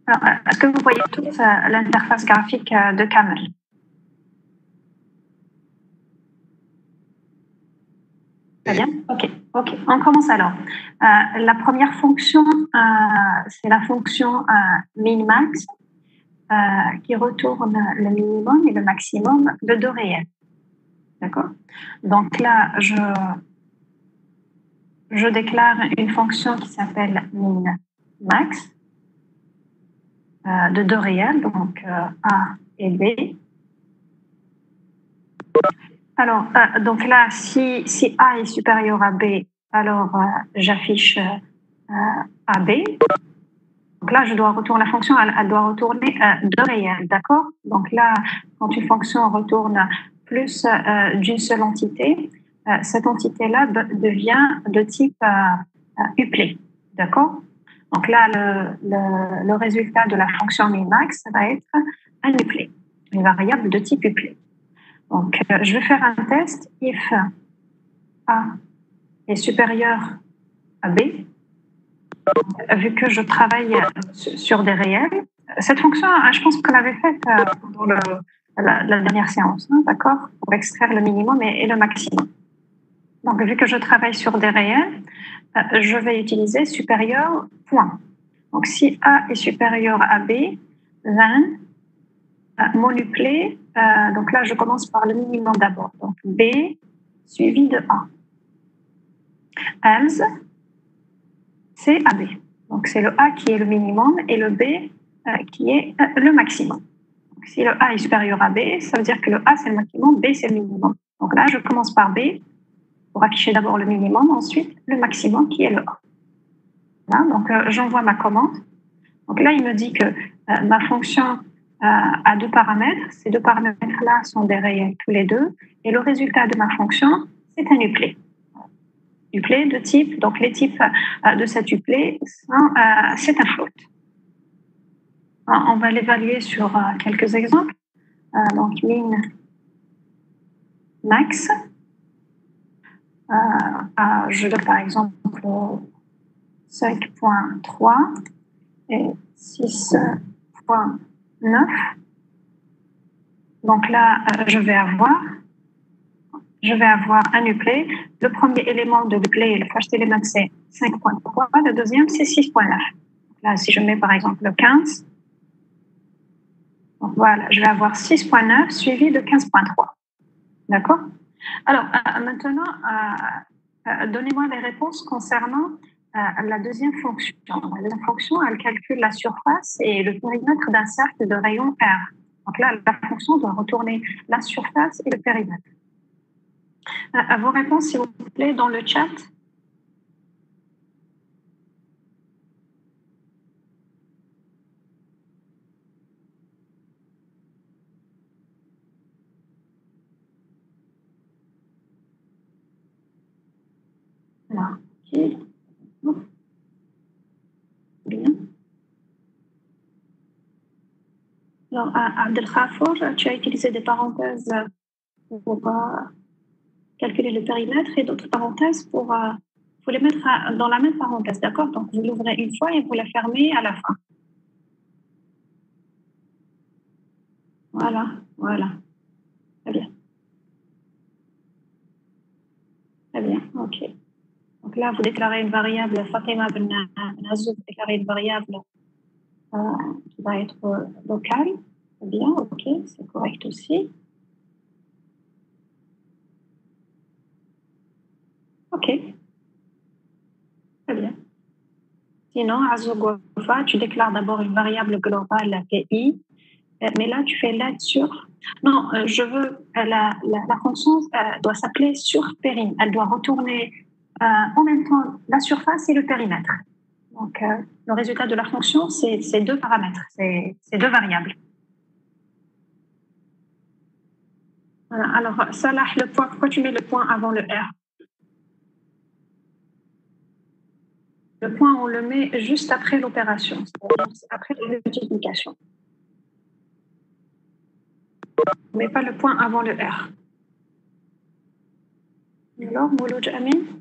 Alors, est-ce que vous voyez tous l'interface graphique de Camel? Très bien. OK. OK. On commence alors. La première fonction, c'est la fonction min-max qui retourne le minimum et le maximum de deux réels. D'accord? Donc là, je déclare une fonction qui s'appelle min-max de deux réels, donc A et B. Alors, donc là, si A est supérieur à B, alors j'affiche AB. Donc là, je dois retourner la fonction, elle doit retourner deux réels, d'accord? Donc là, quand une fonction retourne plus d'une seule entité, cette entité-là devient de type uplé, d'accord? Donc là, le résultat de la fonction min-max, ça va être un uplé, une variable de type uplé. Donc, je vais faire un test if A est supérieur à B. Vu que je travaille sur des réels, cette fonction, je pense qu'on l'avait faite pendant la dernière séance, hein, d'accord, pour extraire le minimum et le maximum. Donc, vu que je travaille sur des réels, je vais utiliser supérieur point. Donc, si A est supérieur à B, then mon uplé, donc là, je commence par le minimum d'abord. Donc, B suivi de A. Else, c'est AB. Donc, c'est le A qui est le minimum et le B qui est le maximum. Donc, si le A est supérieur à B, ça veut dire que le A, c'est le maximum, B, c'est le minimum. Donc là, je commence par B pour afficher d'abord le minimum, ensuite le maximum qui est le A. Voilà, donc, j'envoie ma commande. Donc là, il me dit que ma fonction a deux paramètres. Ces deux paramètres-là sont des réels tous les deux. Et le résultat de ma fonction, c'est un uplé. Uplé de type, donc les types de cet uplé, c'est un float. On va l'évaluer sur quelques exemples. Donc min max, je donne par exemple 5.3 et 6.9. Donc là, je vais avoir un uplé. Le premier élément de l'uplé, le first element, c'est 5.3. Le deuxième, c'est 6.9. Là, si je mets par exemple le 15, donc voilà, je vais avoir 6.9 suivi de 15.3. D'accord? Alors, maintenant, donnez-moi les réponses concernant la deuxième fonction. La deuxième fonction, elle calcule la surface et le périmètre d'un cercle de rayon R. Donc là, la fonction doit retourner la surface et le périmètre. À vos réponses, s'il vous plaît, dans le chat. Voilà. Okay. Bien. Alors, Abdel Khafour, tu as utilisé des parenthèses pour calculer le périmètre et d'autres parenthèses pour vous les mettre dans la même parenthèse, d'accord? Donc, vous l'ouvrez une fois et vous la fermez à la fin. Voilà, voilà. Très bien. Très bien, ok. Donc là, vous déclarez une variable, Fatima Ben Azoub, vous déclarez une variable qui va être locale. Très bien, ok, c'est correct aussi. Ok. Très bien. Sinon, Azoub Wafa, tu déclares d'abord une variable globale PI, mais là, tu fais l'aide sur. Non, je veux. La fonction doit s'appeler sur périm. Elle doit retourner en même temps la surface et le périmètre. Donc, le résultat de la fonction, c'est deux paramètres, c'est deux variables. Voilà. Alors, Salah, le point, pourquoi tu mets le point avant le R? Le point, on le met juste après l'opération, c'est-à-dire après la multiplication. On ne met pas le point avant le R. Alors, Mouloud Amin?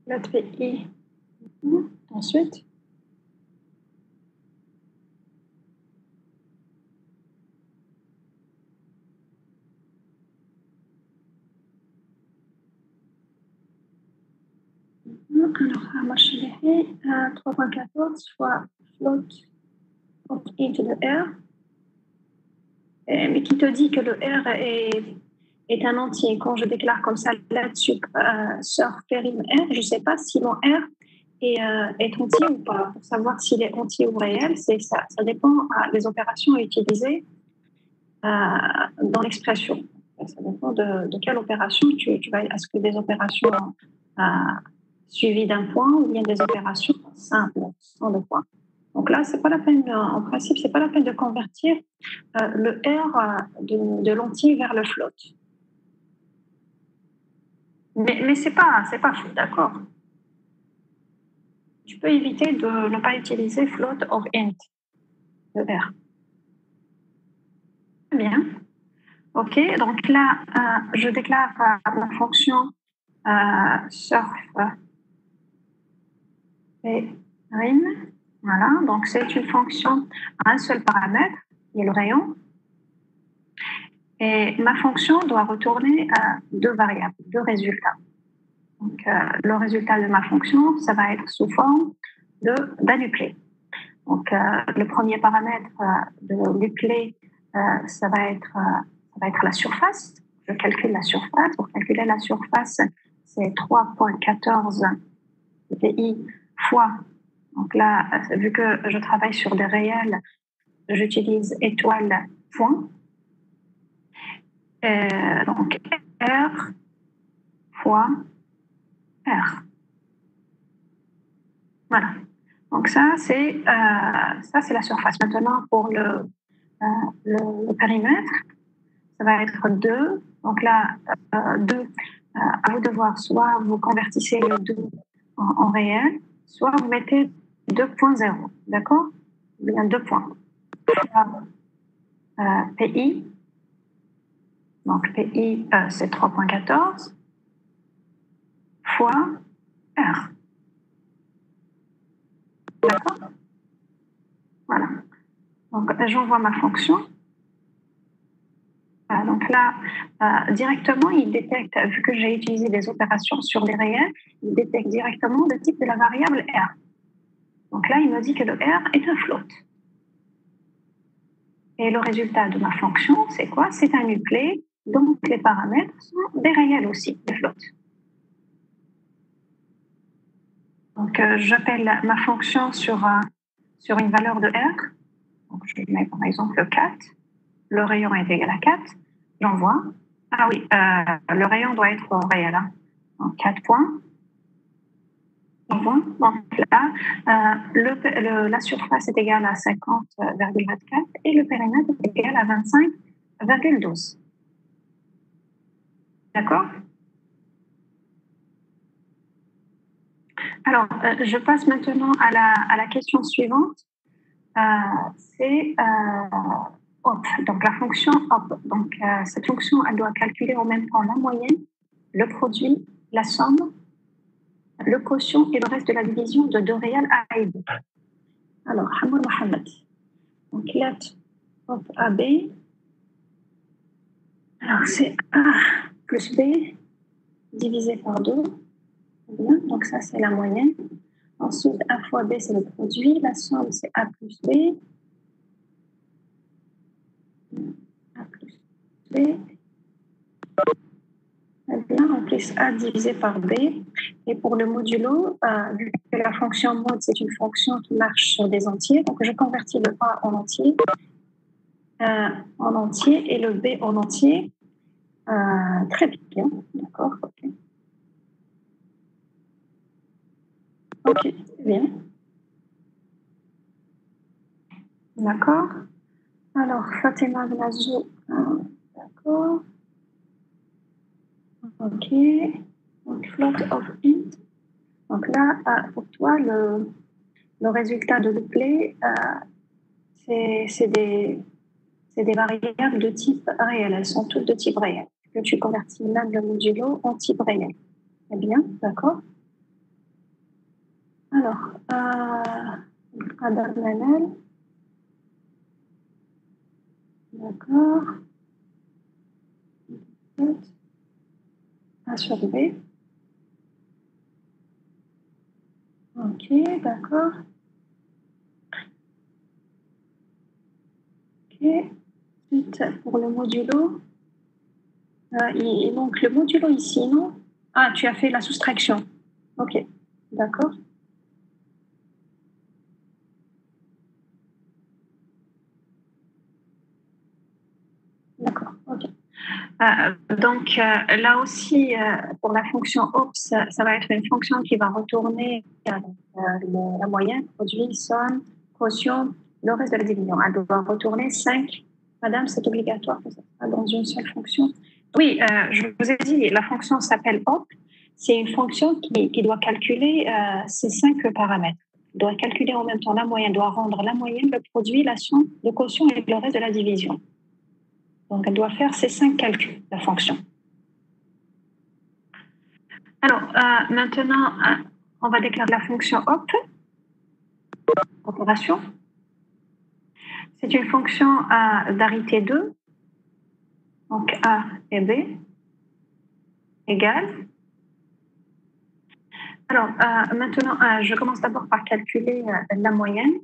La PI. Ensuite, alors, HMRI, 3.14 fois float of int de R, mais qui te dit que le R est un entier. Quand je déclare comme ça là-dessus sur périm R, je ne sais pas si mon R est entier ou pas. Pour savoir s'il est entier ou réel, c'est ça. Ça dépend des opérations utilisées dans l'expression. Ça dépend de quelle opération tu vas. Est-ce que des opérations suivies d'un point ou bien des opérations simples, sans le point. Donc là, c'est pas la peine, en principe, c'est pas la peine de convertir le R de l'entier vers le float. Mais c'est pas fou, d'accord. Tu peux éviter de ne pas utiliser float or int de R. Très bien. OK, donc là, je déclare ma fonction surf et rim. Voilà, donc c'est une fonction à un seul paramètre, qui est le rayon. Et ma fonction doit retourner deux variables, deux résultats. Donc, le résultat de ma fonction, ça va être sous forme d'un uplet. Donc, le premier paramètre de l'uplet, ça va être la surface. Je calcule la surface. Pour calculer la surface, c'est 3.14 pi fois. Donc là, vu que je travaille sur des réels, j'utilise étoile point. Donc, R fois R. Voilà. Donc ça, c'est la surface. Maintenant, pour le périmètre, ça va être 2. Donc là, 2, à vous de voir, soit vous convertissez le 2 en réel, soit vous mettez 2.0, d'accord? Il y a 2 points. PI, donc PI, c'est 3.14, fois R. D'accord? Voilà. Donc, j'envoie ma fonction. Donc là, directement, il détecte, vu que j'ai utilisé des opérations sur des réels, il détecte directement le type de la variable R. Donc là, il me dit que le R est un float. Et le résultat de ma fonction, c'est quoi? C'est un uplet, donc les paramètres sont des réels aussi, des floats. Donc, j'appelle ma fonction sur une valeur de R. Donc, je mets par exemple 4. Le rayon est égal à 4. J'envoie. Ah oui, le rayon doit être réel. Hein. Donc, 4 points. J'envoie. Donc là, la surface est égale à 50,24 et le périmètre est égal à 25,12. D'accord? Alors, je passe maintenant à la question suivante. C'est hop. Donc, la fonction hop. Donc, cette fonction, elle doit calculer en même temps la moyenne, le produit, la somme, le quotient et le reste de la division de deux réels A et B. Alors, Hamoud Mohamed. Donc, let hop AB. Alors, c'est A plus B divisé par 2. Bien. Donc, ça, c'est la moyenne. Ensuite, A fois B, c'est le produit. La somme, c'est A plus B. A plus B. Bien, en plus A divisé par B. Et pour le modulo, vu que la fonction mode, c'est une fonction qui marche sur des entiers, donc je convertis le A en entier, et le B en entier. Très bien, d'accord, ok. Ok, bien. D'accord. Alors, Fatima Vlazo, d'accord. Ok. Donc, float of int. Donc là, pour toi, le résultat de l'uplet, c'est des variables de type réel. Elles sont toutes de type réel. Que tu convertis même le modulo en type réel. Très bien, d'accord. Alors, القدر منال. D'accord. A sur B. Ok, d'accord. Ok. Ensuite, pour le modulo, il manque le modulo ici, non? Ah, tu as fait la soustraction. Ok, d'accord. D'accord, ok. Donc là aussi, pour la fonction ops, ça va être une fonction qui va retourner la moyenne, produit, somme, quotient, le reste de la division. Elle doit retourner 5. Madame, c'est obligatoire que ça soit dans une seule fonction. Oui, je vous ai dit, la fonction s'appelle op. C'est une fonction qui doit calculer ces 5 paramètres. Elle doit calculer en même temps la moyenne, doit rendre la moyenne, le produit, la somme, le quotient et le reste de la division. Donc, elle doit faire ces 5 calculs, la fonction. Alors, maintenant, on va déclarer la fonction op, opération. C'est une fonction d'arité 2, donc A et B, égale. Alors, maintenant, je commence d'abord par calculer la moyenne,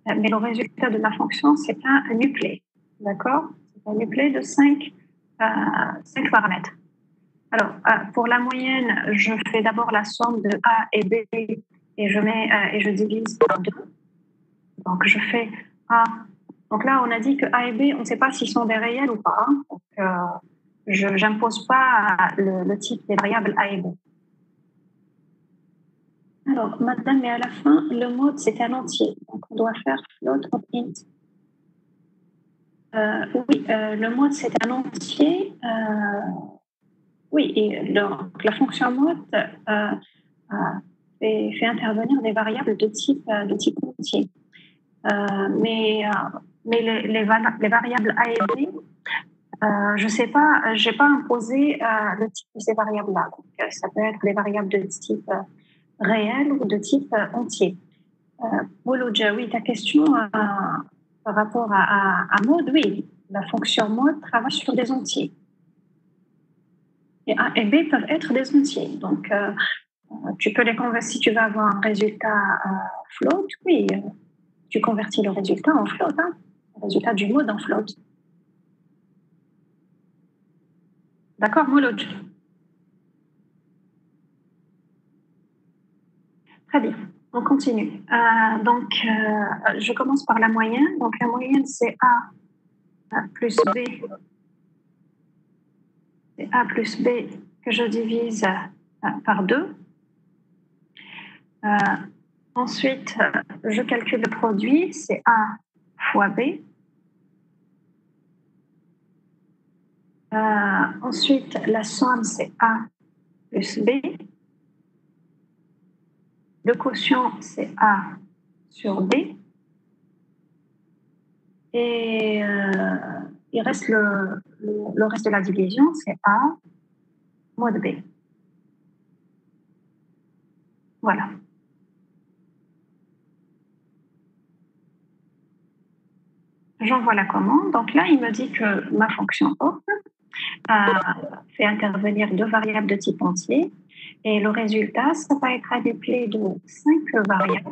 mais le résultat de la fonction, c'est un nuclé, d'accord? C'est un nuclé de 5 paramètres. Alors, pour la moyenne, je fais d'abord la somme de A et B et je divise par 2. Donc, je fais A. Donc là, on a dit que A et B, on ne sait pas s'ils sont des réels ou pas. Donc, je n'impose pas le type des variables A et B. Alors, madame, mais à la fin, le mode, c'est un entier. Donc, on doit faire float of int. Oui, le mode, c'est un entier. Oui, et la fonction mode fait intervenir des variables de type entier. Mais les variables A et B, je ne sais pas, je n'ai pas imposé le type de ces variables-là. Donc, ça peut être des variables de type réel ou de type entier. Mouloudja, oui, ta question par rapport à mode, oui, la fonction mode travaille sur des entiers. Et A et B peuvent être des entiers. Donc, tu peux les convertir si tu veux avoir un résultat float, oui, tu convertis le résultat en float, hein, le résultat du mode en float. D'accord, Mouloudj? Très bien, on continue. Donc, je commence par la moyenne. Donc, la moyenne, c'est A plus B. C'est A plus B que je divise par 2. Ensuite, je calcule le produit, c'est A fois B. Ensuite, la somme, c'est A plus B. Le quotient, c'est A sur B. Et il reste le reste de la division, c'est A mod B. Voilà. J'envoie la commande. Donc là, il me dit que ma fonction op fait intervenir 2 variables de type entier. Et le résultat, ça va être appelé de 5 variables.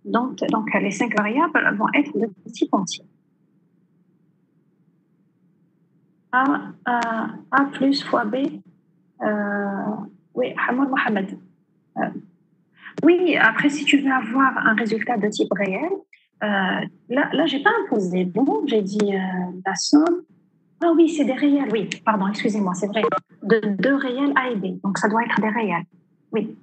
Donc les 5 variables vont être de type entier. A plus fois B. Oui, Hamoud Mohamed. Oui, après, si tu veux avoir un résultat de type réel, là, j'ai pas imposé. Bon, j'ai dit la somme. Ah oui, c'est des réels. Oui, pardon, excusez-moi, c'est vrai. De 2 réels A et B. Donc, ça doit être des réels. Oui,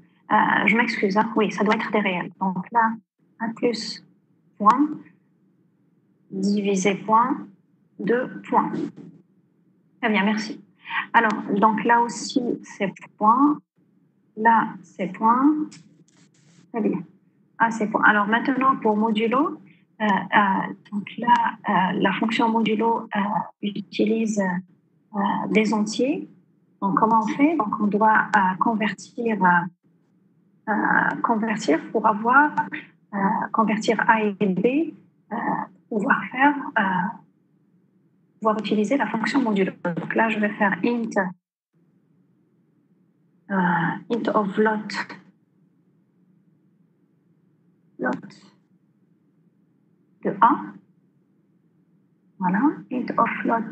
je m'excuse. Hein. Oui, ça doit être des réels. Donc là, A plus point divisé point 2 points. Très bien, merci. Alors, donc là aussi, c'est point. Là, c'est point. Très bien. Ah, c'est point. Alors maintenant, pour modulo, donc là, la fonction modulo utilise des entiers. Donc, comment on fait? Donc, on doit convertir convertir pour avoir convertir A et B, pouvoir utiliser la fonction modulo. Donc là, je vais faire int of lot de A. Voilà, int of lot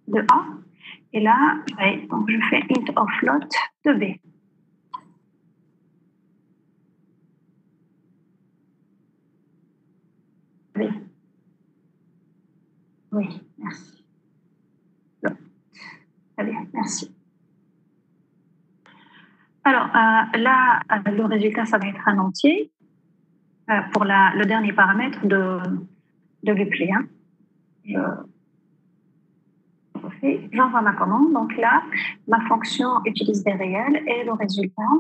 de A. Et là, donc je fais int of lot de B. Oui, merci. Très bien, merci. Alors là, le résultat, ça va être un entier pour le dernier paramètre de l'uplé. Hein. J'envoie ma commande. Donc là, ma fonction utilise des réels et le résultat,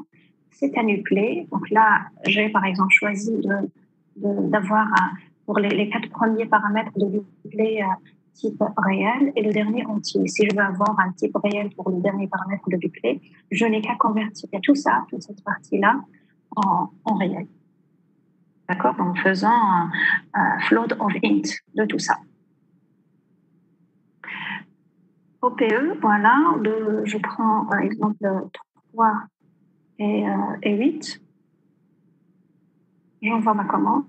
c'est un uplé. Donc là, j'ai par exemple choisi d'avoir pour les 4 premiers paramètres de l'uplé type réel et le dernier entier. Si je veux avoir un type réel pour le dernier paramètre de l'uplé, je n'ai qu'à convertir tout ça, toute cette partie-là, en réel. D'accord? En faisant un float of int de tout ça. OPE, voilà, je prends par exemple 3 et 8. J'envoie ma commande.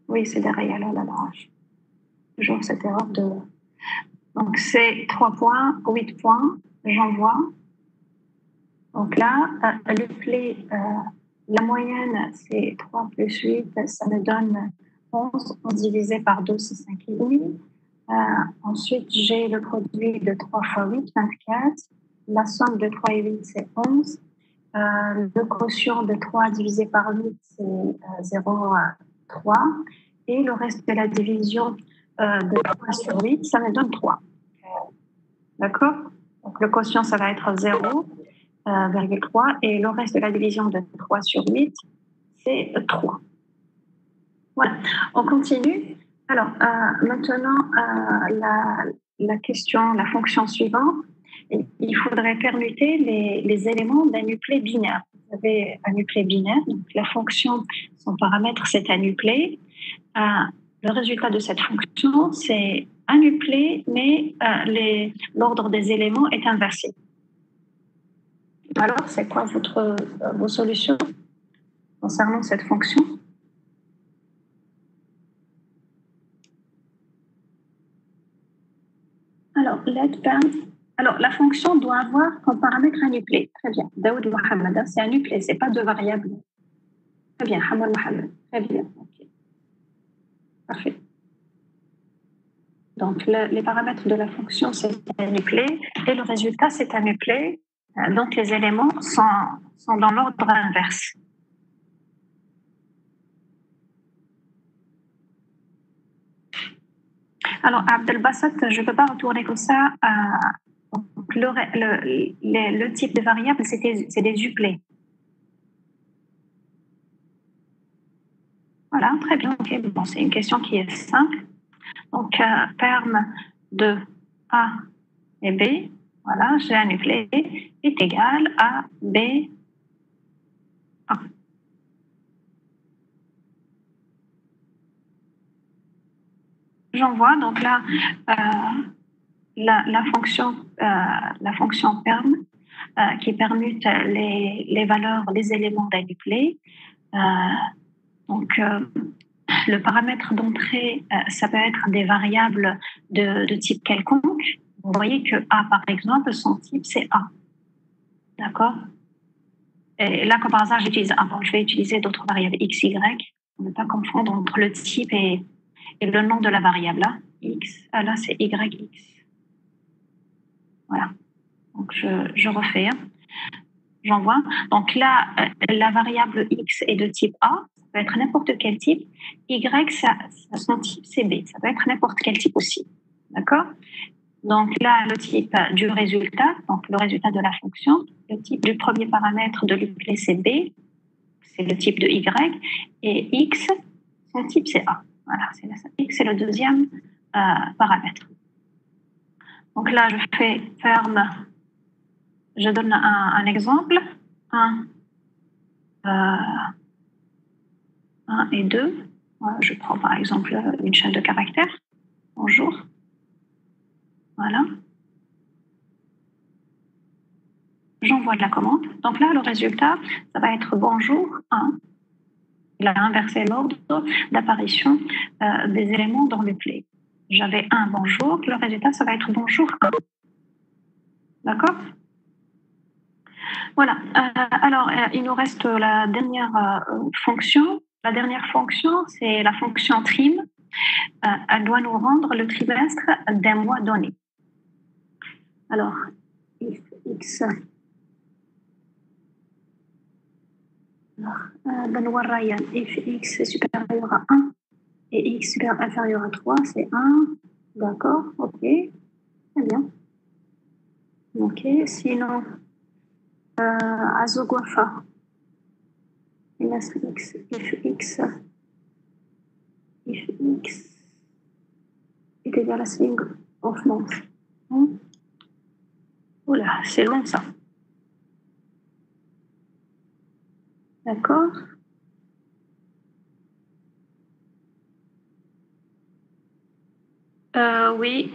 Oui, c'est derrière là, toujours cette erreur de. Donc c'est 3 points, 8 points, j'envoie. Donc là, l'uplé, la moyenne, c'est 3 plus 8, ça me donne 11. 11 divisé par 2, c'est 5,5. Ensuite, j'ai le produit de 3 fois 8, 24. La somme de 3 et 8, c'est 11. Le quotient de 3 divisé par 8, c'est 0,3. Et le reste de la division de 3 sur 8, ça me donne 3. D'accord? Donc le quotient, ça va être 0,3. Et le reste de la division de 3 sur 8, c'est 3. Voilà. On continue. Alors, maintenant, la question, la fonction suivante, il faudrait permuter les éléments d'un uplé binaire. Vous avez un uplé binaire, donc la fonction, son paramètre, c'est un uplé. Le résultat de cette fonction, c'est un uplé, mais l'ordre des éléments est inversé. Alors, c'est quoi vos solutions concernant cette fonction? Alors, la fonction doit avoir comme paramètre un uplé. Très bien. Daoud Mohamed, c'est un uplé, ce n'est pas deux variables. Très bien. Hamad Mohamed. Très bien. Okay. Parfait. Donc, les paramètres de la fonction, c'est un uplé et le résultat, c'est un uplé. Donc, les éléments sont dans l'ordre inverse. Alors, Abdelbassat, je ne peux pas retourner comme ça. Le type de variable, c'est des uplés. Voilà, très bien. Okay. Bon, c'est une question qui est simple. Donc, terme de A et B, voilà, j'ai un uplé, est égal à B A. J'envoie donc là la fonction perm qui permute les valeurs, les éléments d'un uplé. Donc, le paramètre d'entrée, ça peut être des variables de type quelconque. Vous voyez que A, par exemple, son type, c'est A. D'accord? Et là, comme par hasard, j'utilise A. Bon, je vais utiliser d'autres variables X, Y. On ne peut pas confondre entre le type et le nom de la variable. Là, X. Là, c'est YX. Voilà. Donc, je refais. J'envoie. Donc là, la variable X est de type A. Ça peut être n'importe quel type. Y, son type, c'est B. Ça peut être n'importe quel type aussi. D'accord? Donc là, le type du résultat, donc le résultat de la fonction, le type du premier paramètre de l'uplé, c'est B. C'est le type de Y. Et X, son type, c'est A. Voilà, X, c'est le deuxième paramètre. Donc là, je fais ferme. Je donne un exemple. 1 et 2. Je prends par exemple une chaîne de caractères. Bonjour. Voilà. J'envoie de la commande. Donc là, le résultat, ça va être bonjour 1. Il a inversé l'ordre d'apparition des éléments dans le play. J'avais un bonjour, le résultat, ça va être bonjour 1. D'accord? Voilà. Alors, il nous reste la dernière fonction. La dernière fonction, c'est la fonction trim. Elle doit nous rendre le trimestre d'un mois donné. Alors, if x if x est supérieur à 1 et x inférieur à 3, c'est 1. D'accord, ok. Très bien. Ok, sinon, Azogwafa. If x est égal à string of month. Oula, c'est long ça. D'accord. Oui,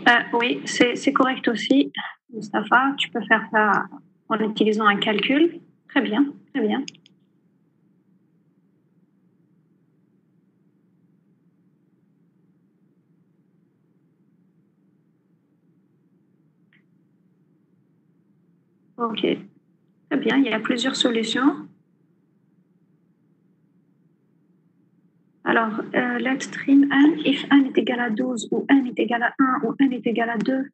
c'est correct aussi. Mustapha, tu peux faire ça en utilisant un calcul. Très bien, très bien. Ok, très bien. Il y a plusieurs solutions. Alors, let trim n, if n est égal à 12, ou n est égal à 1, ou n est égal à 2,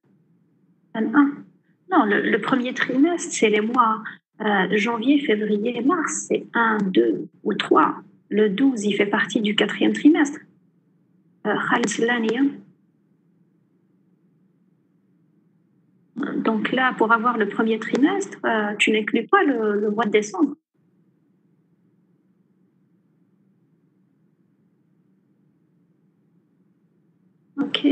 n1. Non, le premier trimestre, c'est les mois janvier, février, mars. C'est 1, 2 ou 3. Le 12, il fait partie du 4e trimestre. Donc là, pour avoir le premier trimestre, tu n'inclus pas le mois de décembre. Ok.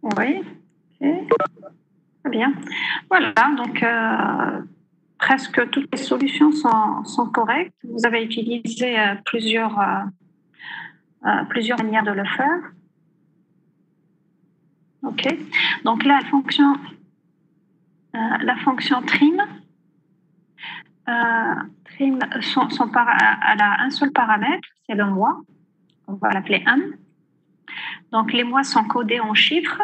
Oui. Okay. Très bien. Voilà, donc presque toutes les solutions sont correctes. Vous avez utilisé plusieurs manières de le faire. Ok. Donc là, la fonction trim, elle a un seul paramètre, c'est le mois. On va l'appeler m. Donc les mois sont codés en chiffres.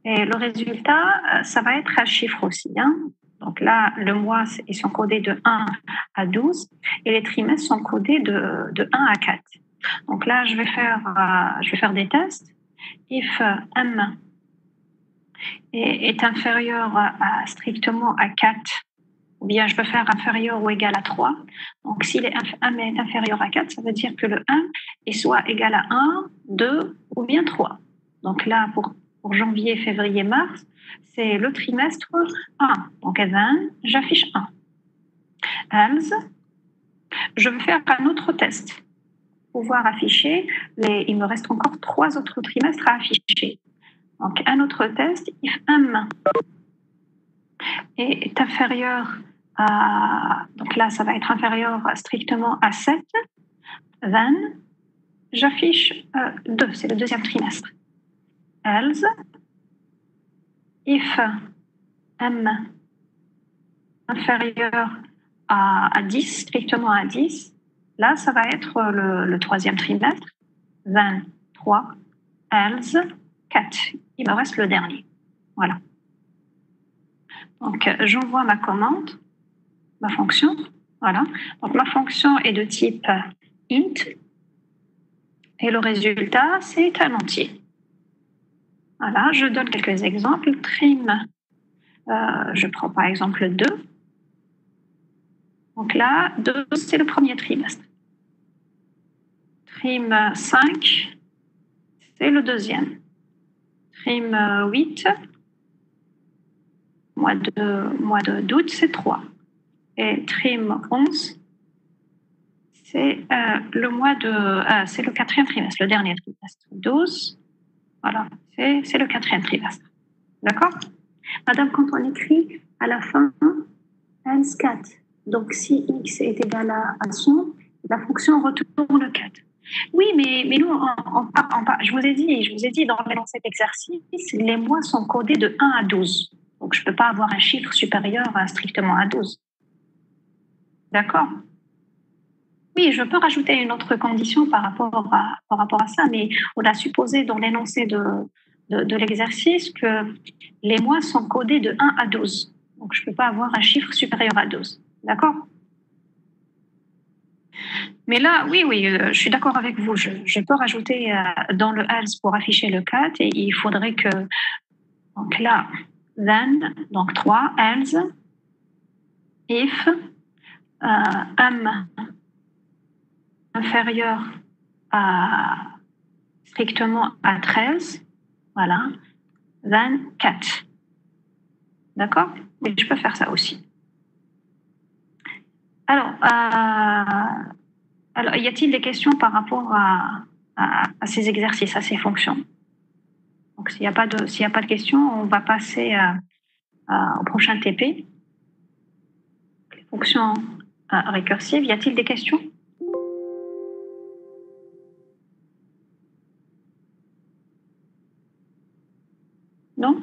Et le résultat, ça va être un chiffre aussi. Hein. Donc là, le mois, ils sont codés de 1 à 12 et les trimestres sont codés de 1 à 4. Donc là, je vais faire des tests. If m est inférieur strictement à 4, ou bien je peux faire inférieur ou égal à 3. Donc si m est inférieur à 4, ça veut dire que le m est soit égal à 1, 2 ou bien 3. Donc là, pour janvier, février, mars, c'est le trimestre 1. Donc, j'affiche 1. Else, je vais faire un autre test. Pouvoir afficher, il me reste encore 3 autres trimestres à afficher. Donc, un autre test, if m est inférieur à... Donc là, ça va être inférieur strictement à 7. Then, j'affiche 2, c'est le deuxième trimestre. Else, if m inférieur à 10, strictement à 10, là, ça va être le troisième trimestre. 23, else, 4. Il me reste le dernier. Voilà. Donc, j'envoie ma commande, ma fonction. Voilà. Donc, ma fonction est de type int. Et le résultat, c'est un entier. Voilà, je donne quelques exemples. Trim, je prends par exemple 2. Donc là, 2, c'est le premier trimestre. Trim 5, c'est le deuxième. Trim 8, mois d'août, c'est 3. Et trim 11, c'est le mois de... c'est le 4e trimestre, le dernier trimestre. 12, voilà, c'est le 4e trimestre. D'accord? Madame, quand on écrit à la fin else 4, donc si x est égal à 100, la fonction retourne 4. Oui, mais nous, je vous ai dit dans cet exercice, les mois sont codés de 1 à 12. Donc, je ne peux pas avoir un chiffre supérieur strictement à 12. D'accord? Oui, je peux rajouter une autre condition par rapport à ça, mais on a supposé dans l'énoncé de l'exercice que les mois sont codés de 1 à 12. Donc, je ne peux pas avoir un chiffre supérieur à 12. D'accord? Mais là, oui, je suis d'accord avec vous. Je peux rajouter dans le else pour afficher le 4 et il faudrait que, donc là, then, donc 3, else, if, inférieur à strictement à 13, voilà, then 4. D'accord? Mais je peux faire ça aussi. Alors, y a-t-il des questions par rapport à ces exercices, à ces fonctions? Donc, s'il n'y a pas de questions, on va passer au prochain TP. Les fonctions récursives, y a-t-il des questions? Non?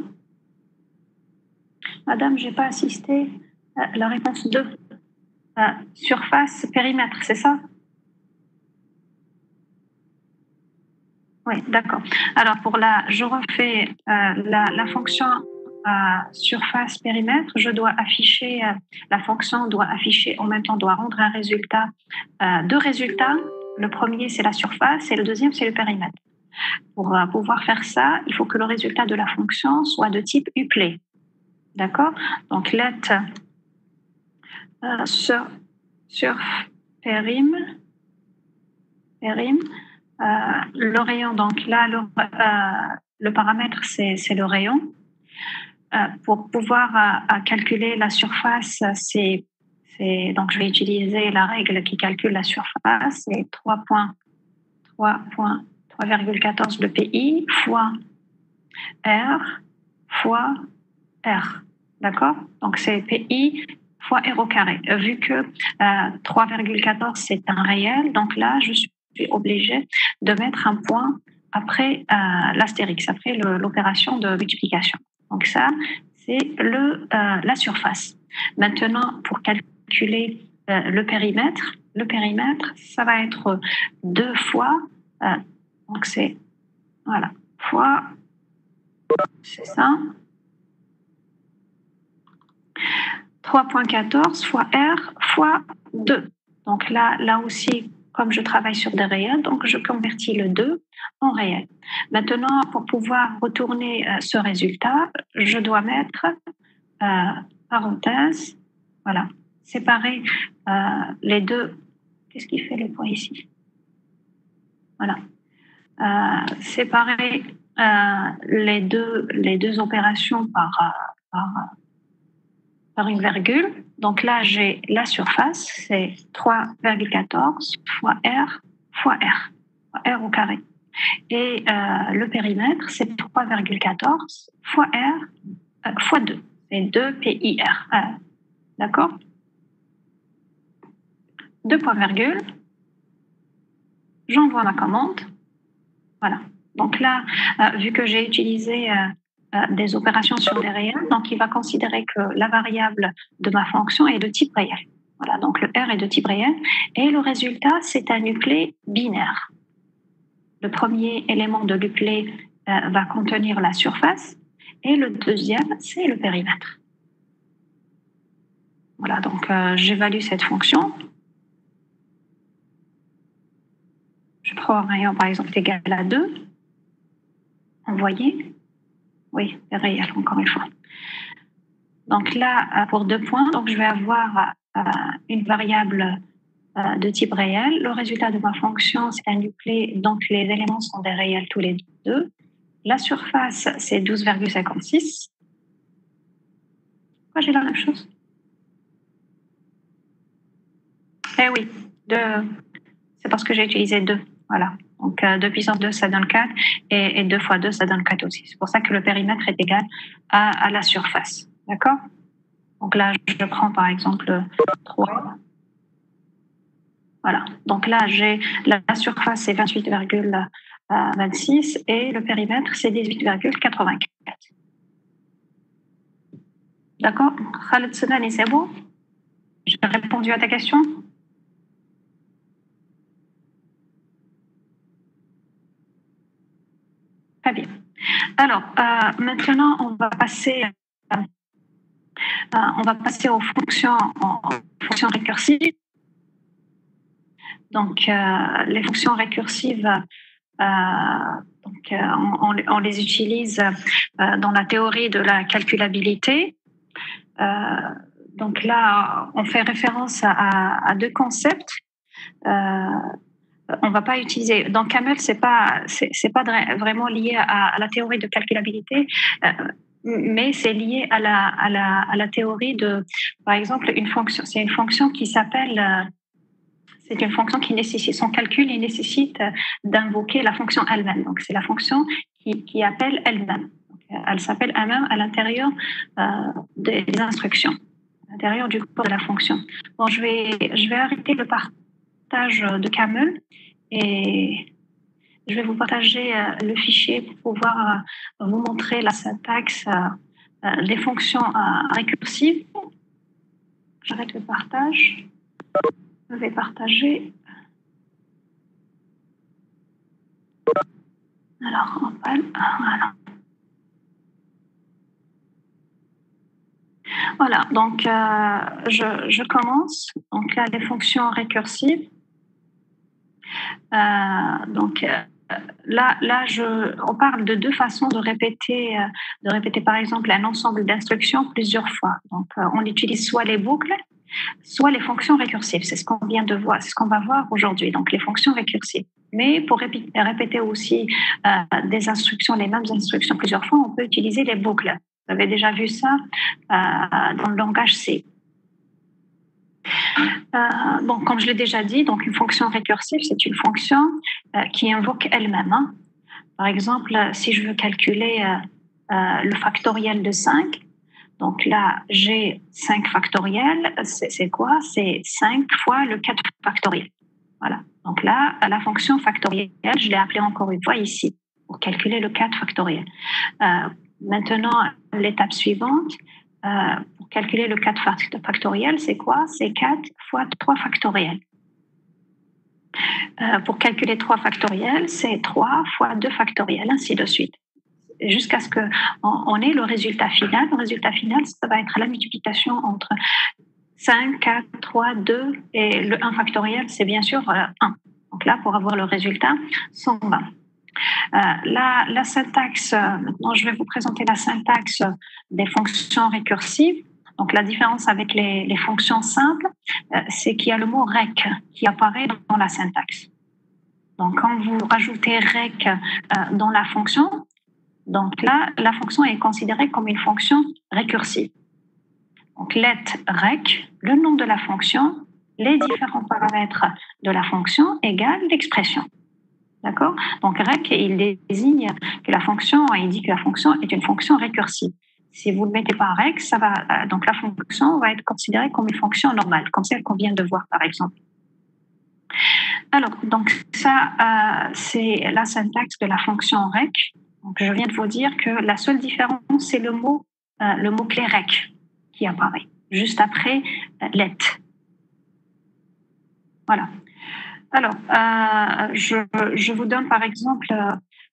Madame, je n'ai pas assisté. La réponse 2. Surface, périmètre, c'est ça? Oui, d'accord. Alors, je refais la fonction surface, périmètre. Je dois afficher, la fonction doit afficher, en même temps, doit rendre un résultat, deux résultats. Le premier, c'est la surface et le deuxième, c'est le périmètre. Pour pouvoir faire ça, il faut que le résultat de la fonction soit de type uplay. D'accord? Donc, let surf périm, le rayon, donc là, le paramètre, c'est le rayon. Pour pouvoir calculer la surface, donc je vais utiliser la règle qui calcule la surface, c'est 3,14 de PI fois R fois R. D'accord? Donc c'est PI fois R au carré. Vu que 3,14 c'est un réel, donc là je suis obligée de mettre un point après l'astérix, après l'opération de multiplication. Donc ça, c'est la surface. Maintenant, pour calculer le périmètre, ça va être 2 fois, donc c'est, voilà, fois, c'est ça, 3,14 fois R fois 2. Donc là aussi, comme je travaille sur des réels, donc je convertis le 2 en réel. Maintenant, pour pouvoir retourner ce résultat, je dois mettre parenthèse, voilà, séparer les deux. Qu'est-ce qui fait le point ici? Voilà. Séparer les deux opérations par une virgule. Donc là, j'ai la surface, c'est 3,14 fois R fois R, R au carré. Et le périmètre, c'est 3,14 fois R fois 2. C'est 2 PIR. D'accord? 2 points virgule. J'envoie ma commande. Voilà. Donc là, vu que j'ai utilisé des opérations sur des réels, donc il va considérer que la variable de ma fonction est de type réel. Voilà, donc le R est de type réel. Et le résultat, c'est un uplé binaire. Le premier élément de l'uplé va contenir la surface et le deuxième, c'est le périmètre. Voilà, donc j'évalue cette fonction. Je prends un rayon, par exemple, égal à 2. Envoyer. Oui, c'est réel, encore une fois. Donc là, pour 2 points, donc je vais avoir une variable de type réel. Le résultat de ma fonction, c'est un uplé, donc les éléments sont des réels tous les deux. La surface, c'est 12,56. Pourquoi j'ai la même chose? Eh oui, c'est parce que j'ai utilisé 2. Voilà. Donc 2 puissance 2, ça donne 4, et 2 fois 2, ça donne 4 aussi. C'est pour ça que le périmètre est égal à la surface. D'accord? Donc là, je prends par exemple 3. Voilà. Donc là, j'ai la surface, c'est 28,26 et le périmètre, c'est 18,84. D'accord? Khaled Sedani, c'est bon? J'ai répondu à ta question? Très bien. Alors, maintenant, on va passer aux fonctions, fonctions récursives. Donc, les fonctions récursives, on les utilise dans la théorie de la calculabilité. Donc là, on fait référence à 2 concepts. On va pas utiliser. Dans Camel, c'est pas vraiment lié à la théorie de calculabilité, mais c'est lié à la théorie de, par exemple, une fonction. C'est une fonction qui s'appelle. C'est une fonction qui nécessite son calcul, il nécessite d'invoquer la fonction elle-même. Donc c'est la fonction qui appelle elle-même. Elle s'appelle elle-même à l'intérieur des instructions, à l'intérieur du corps de la fonction. Bon, je vais arrêter le partage de Camel et je vais vous partager le fichier pour pouvoir vous montrer la syntaxe des fonctions récursives. J'arrête le partage. Je vais partager. Alors, on va, voilà. Voilà, donc je commence. Donc là, les fonctions récursives. On parle de 2 façons de répéter par exemple un ensemble d'instructions plusieurs fois. Donc, on utilise soit les boucles, soit les fonctions récursives. C'est ce qu'on vient de voir, c'est ce qu'on va voir aujourd'hui. Donc, les fonctions récursives. Mais pour répéter aussi des instructions, les mêmes instructions plusieurs fois, on peut utiliser les boucles. Vous avez déjà vu ça dans le langage C. Bon, comme je l'ai déjà dit, donc une fonction récursive, c'est une fonction qui invoque elle-même. Hein. Par exemple, si je veux calculer le factoriel de 5, donc là, j'ai 5 factoriel, c'est quoi? C'est 5 fois le 4 factoriel. Voilà. Donc là, la fonction factorielle, je l'ai appelée encore une fois ici, pour calculer le 4 factoriel. Maintenant, l'étape suivante, pour calculer le 4 factoriel, c'est quoi? C'est 4 fois 3 factoriel. Pour calculer 3 factoriel, c'est 3 fois 2 factoriel, ainsi de suite. Jusqu'à ce qu'on ait le résultat final. Le résultat final, ça va être la multiplication entre 5, 4, 3, 2 et le 1 factoriel, c'est bien sûr 1. Donc là, pour avoir le résultat, 120. La syntaxe, maintenant je vais vous présenter la syntaxe des fonctions récursives. Donc la différence avec les fonctions simples, c'est qu'il y a le mot rec qui apparaît dans la syntaxe. Donc quand vous rajoutez rec dans la fonction, donc là, la fonction est considérée comme une fonction récursive. Donc let rec, le nom de la fonction, les différents paramètres de la fonction égale l'expression. D'accord? Donc rec, il désigne que la fonction, il dit que la fonction est une fonction récursive. Si vous ne mettez pas rec, ça va, donc la fonction va être considérée comme une fonction normale, comme celle qu'on vient de voir par exemple. Alors, donc ça, c'est la syntaxe de la fonction rec. Donc, je viens de vous dire que la seule différence, c'est le mot-clé rec qui apparaît juste après let. Voilà. Alors, je vous donne par exemple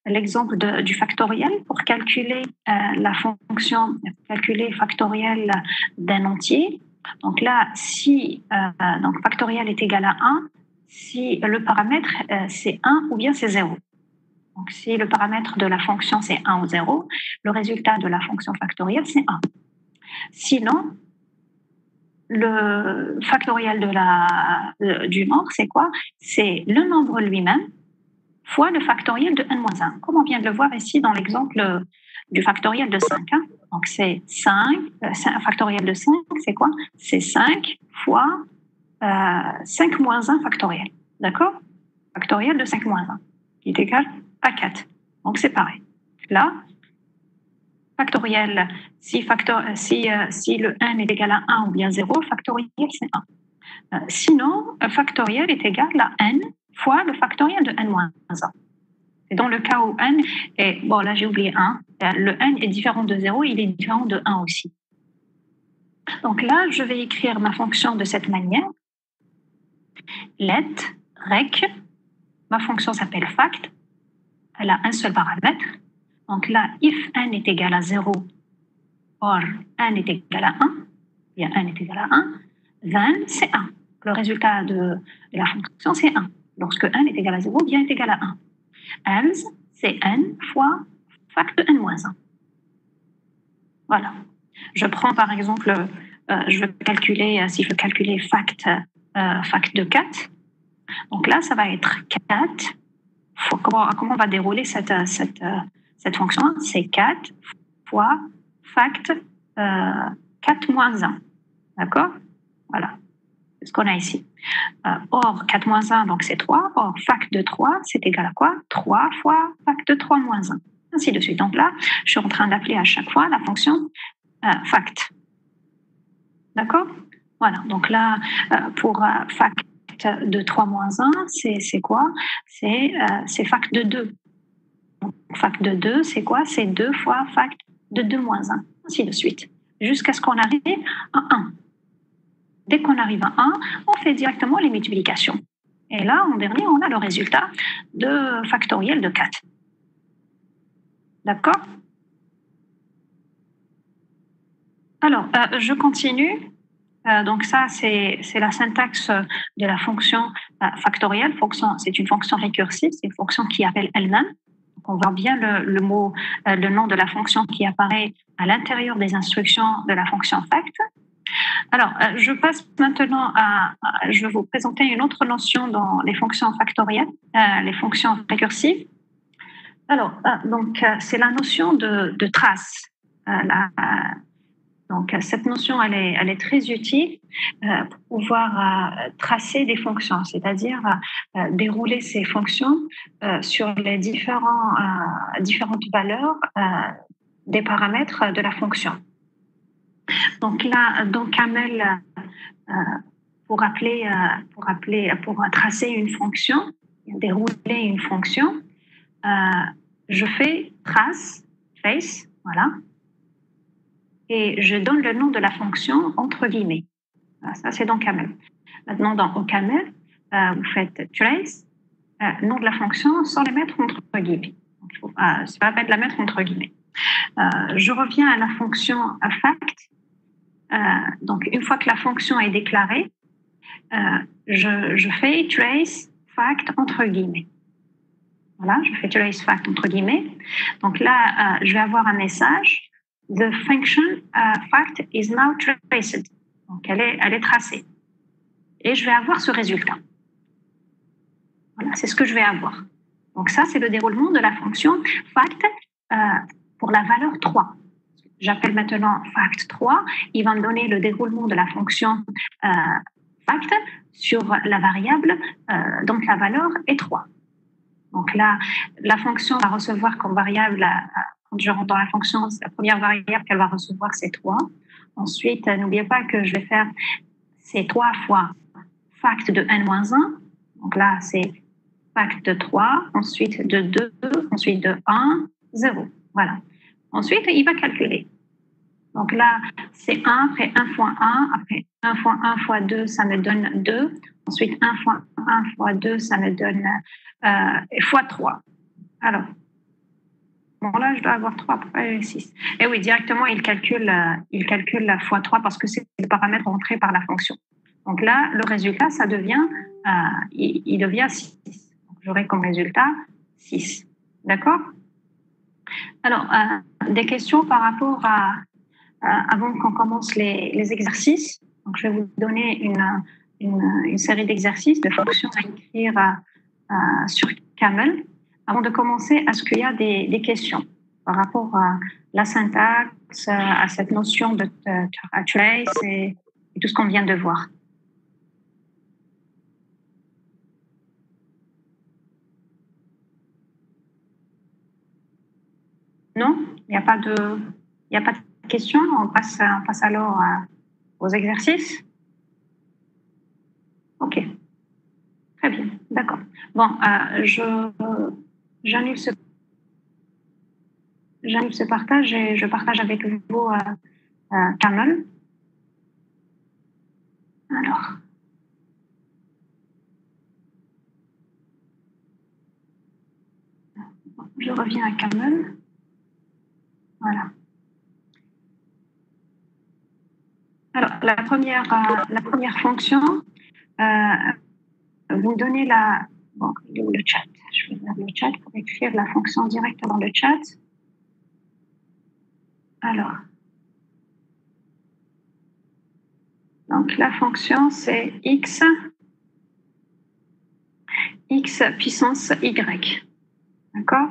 l'exemple du factoriel pour calculer la fonction, calculer factoriel d'un entier. Donc là, si donc factoriel est égal à 1, si le paramètre c'est 1 ou bien c'est 0. Donc si le paramètre de la fonction c'est 1 ou 0, le résultat de la fonction factorielle c'est 1. Sinon, le factoriel du nombre, c'est quoi? C'est le nombre lui-même fois le factoriel de n-1, comme on vient de le voir ici dans l'exemple du factoriel de 5. Hein. Donc c'est 5, un factoriel de 5, c'est quoi? C'est 5 fois 5 moins 1 factoriel. D'accord? Donc là, la fonction est considérée comme une fonction récursive. Si vous ne mettez pas rec, ça va, donc la fonction est considérée comme une fonction normale, comme celle qu'on vient de voir par exemple. Alors, donc ça, c'est la syntaxe de la fonction rec. Donc je viens de vous dire que la seule différence, c'est le mot-clé rec qui apparaît juste après let. factoriel de 5 moins 1, qui est égal à 4. Donc, c'est pareil. Là, factoriel, si le n est égal à 1 ou bien 0, factoriel, c'est 1. Sinon, factoriel est égal à n fois le factoriel de n moins 1. Et dans le cas où n est, bon là j'ai oublié 1, le n est différent de 0, il est différent de 1 aussi. Donc là, je vais écrire ma fonction de cette manière. Let, rec, ma fonction s'appelle fact, elle a un seul paramètre. Donc là, if n est égal à 0, or n est égal à 1, bien n est égal à 1, then c'est 1. Le résultat de la fonction, c'est 1. Lorsque n est égal à 0, bien est égal à 1. Else, c'est n fois fact de n moins 1. Voilà. Je prends par exemple, je veux calculer, si je veux calculer fact de 4, donc là, ça va être 4. Comment on va dérouler cette fonction? C'est 4 fois fact 4 moins 1. D'accord? Voilà. C'est ce qu'on a ici. Or, 4 moins 1, donc c'est 3. Or, fact de 3, c'est égal à quoi? 3 fois fact de 3 moins 1. Ainsi de suite. Donc là, je suis en train d'appeler à chaque fois la fonction fact. D'accord? Voilà. Donc là, pour fact de 3 moins 1, c'est quoi? C'est fact de 2. Donc, fact de 2, c'est quoi? C'est 2 fois fact de 2 moins 1. Ainsi de suite. Jusqu'à ce qu'on arrive à 1. Dès qu'on arrive à 1, on fait directement les multiplications. Et là, en dernier, on a le résultat de factoriel de 4. D'accord? Alors, je continue. Donc ça, c'est la syntaxe de la fonction factorielle. C'est une fonction récursive, c'est une fonction qui appelle elle-même. Donc on voit bien le nom de la fonction qui apparaît à l'intérieur des instructions de la fonction fact. Alors, je passe maintenant je vais vous présenter une autre notion dans les fonctions factorielles, les fonctions récursives. Alors, donc, c'est la notion de trace. Donc, cette notion, elle est très utile pour pouvoir tracer des fonctions, c'est-à-dire dérouler ces fonctions sur les différentes valeurs des paramètres de la fonction. Donc là, dans Camel, pour tracer une fonction, dérouler une fonction, je fais trace, voilà, et je donne le nom de la fonction entre guillemets. Voilà, ça, c'est dans Camel. Maintenant, dans OCaml, vous faites trace, nom de la fonction sans les mettre entre guillemets. C'est pas la peine de la mettre entre guillemets. Je reviens à la fonction fact. Donc, une fois que la fonction est déclarée, je fais trace fact entre guillemets. Voilà, je fais trace fact entre guillemets. Donc là, je vais avoir un message. The function fact is now traced. Donc, elle est tracée. Et je vais avoir ce résultat. Voilà, c'est ce que je vais avoir. Donc ça, c'est le déroulement de la fonction fact pour la valeur 3. J'appelle maintenant fact 3. Il va me donner le déroulement de la fonction fact sur la variable dont la valeur est 3. Donc là, la fonction va recevoir comme variable, quand je rentre dans la fonction, la première variable qu'elle va recevoir, c'est 3. Ensuite, n'oubliez pas que je vais faire ces 3 fois fact de n-1. Donc là, c'est fact de 3, ensuite de 2, ensuite de 1, 0. Voilà. Ensuite, il va calculer. Donc là, c'est 1, après 1 fois 1, après 1 fois 1 fois 2, ça me donne 2. Ensuite, 1 fois 1 fois 2, ça me donne fois 3. Alors, bon là, je dois avoir 3, après 6. Et oui, directement, il calcule la fois 3 parce que c'est le paramètre entré par la fonction. Donc là, le résultat, ça devient, il devient 6. J'aurai comme résultat 6. D'accord? Alors, des questions par rapport avant qu'on commence les exercices. Donc, je vais vous donner une série d'exercices, de fonctions à écrire sur Camel. Avant de commencer, est-ce qu'il y a des questions par rapport à la syntaxe, à cette notion de trace et tout ce qu'on vient de voir? Non, il n'y a pas de, il y a pas de questions. On passe alors aux exercices. Ok, très bien, d'accord. Bon, j'annule ce, j'annule ce partage et je partage avec vous Kamel. Alors, je reviens à Kamel. Voilà. Alors, la première fonction, vous donnez la... Bon, il est où le chat? Je vais ouvrir le chat pour écrire la fonction directe dans le chat. Alors, donc la fonction, c'est x puissance y. D'accord?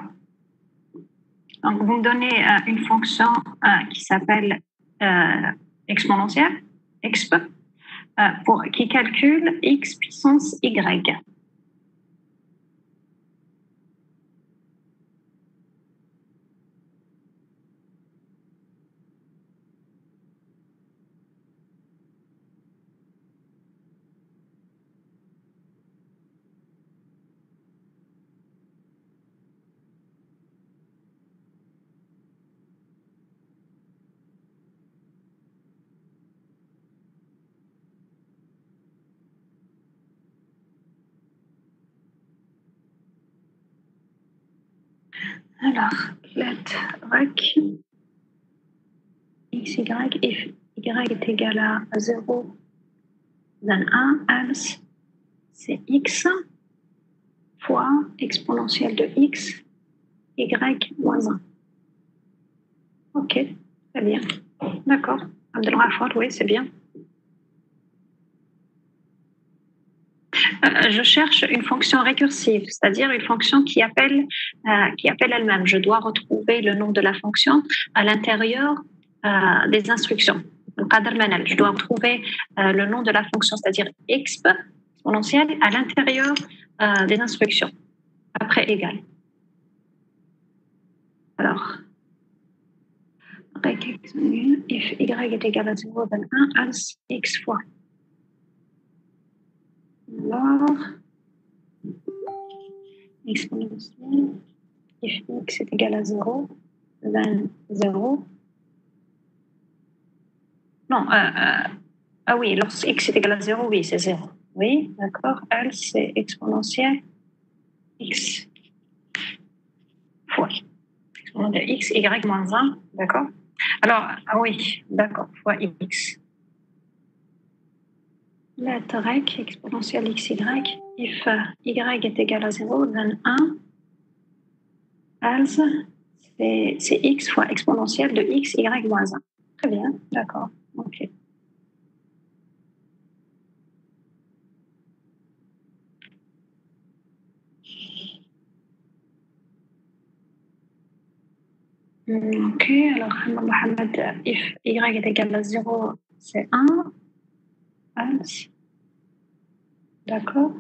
Donc, vous me donnez une fonction qui s'appelle exponentielle, exp, qui calcule x puissance y. Alors, let rec x, y, if y est égal à 0, then 1, else, c'est x fois exponentielle de x, y moins 1. Ok, très bien. D'accord. Abdelrahman, oui, c'est bien. Je cherche une fonction récursive, c'est-à-dire une fonction qui appelle elle-même. Je dois retrouver le nom de la fonction à l'intérieur des instructions. Je dois retrouver le nom de la fonction, c'est-à-dire exponentielle à l'intérieur des instructions, après égal. Alors, if y est égal à 0, then 1, else x fois. Alors, exponentielle, if x est égal à 0, then 0. Non, ah oui, lorsque x est égal à 0, oui, c'est 0. Oui, d'accord. L, c'est exponentielle x fois exponentielle x, y moins 1, d'accord. Alors, ah oui, d'accord, fois x. Let rec exponentielle xy, if y est égal à 0, then 1, else, c'est x fois exponentielle de x, y moins 1. Très bien, d'accord, ok. Ok, alors Mohamed, if y est égal à 0, c'est 1, else, d'accord,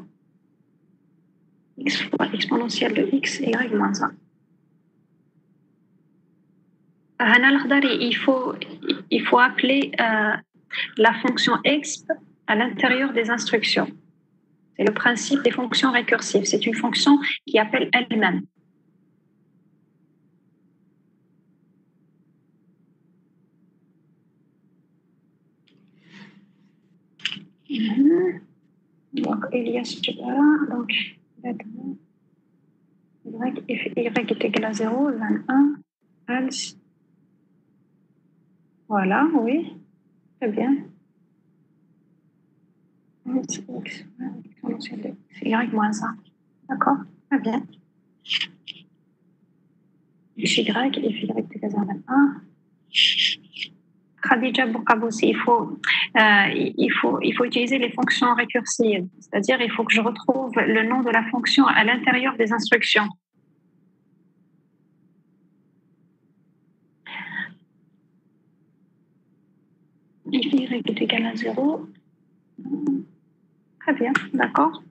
x fois exponentielle de x, y moins 1. Hana Al-Khdari, il faut appeler la fonction exp à l'intérieur des instructions. C'est le principe des fonctions récursives. C'est une fonction qui appelle elle-même. Donc, Elias Jabara, donc, y est égal à 0, 21, else. Voilà, oui, très bien. X, exponentielle de y moins 1. D'accord, très bien. X, y, et y est égal à 21. Khadija Boukabousi, il faut utiliser les fonctions récursives, c'est-à-dire il faut que je retrouve le nom de la fonction à l'intérieur des instructions. If y est égal à 0, très bien, d'accord.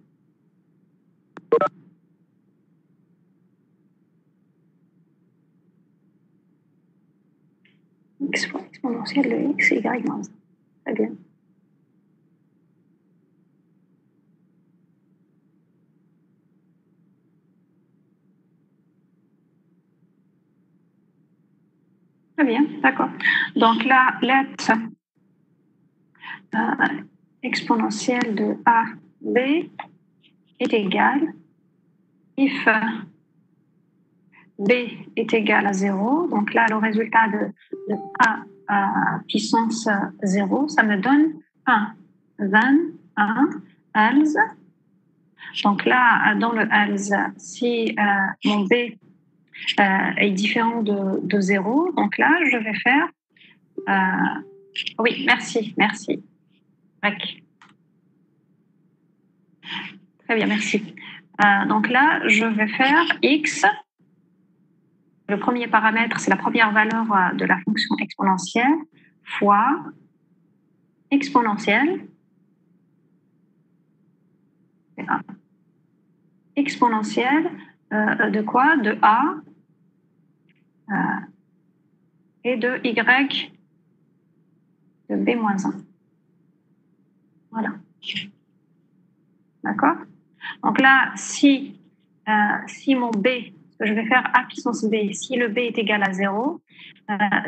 x fois exponentielle de x, y moins 1. Très bien. Très bien, d'accord. Donc là, lettre exponentielle de a, b est égale if b est égal à 0. Donc là, le résultat de a à puissance 0, ça me donne 1, then 1, else. Donc là, dans le else, si mon b est différent de 0, donc là, je vais faire... oui, merci. Okay. Très bien, merci. Donc là, je vais faire x. Le premier paramètre, c'est la première valeur de la fonction exponentielle fois exponentielle. Exponentielle de quoi? De a et de y de b moins 1. Voilà. D'accord? Donc là, si mon b, je vais faire a puissance b, si le b est égal à 0,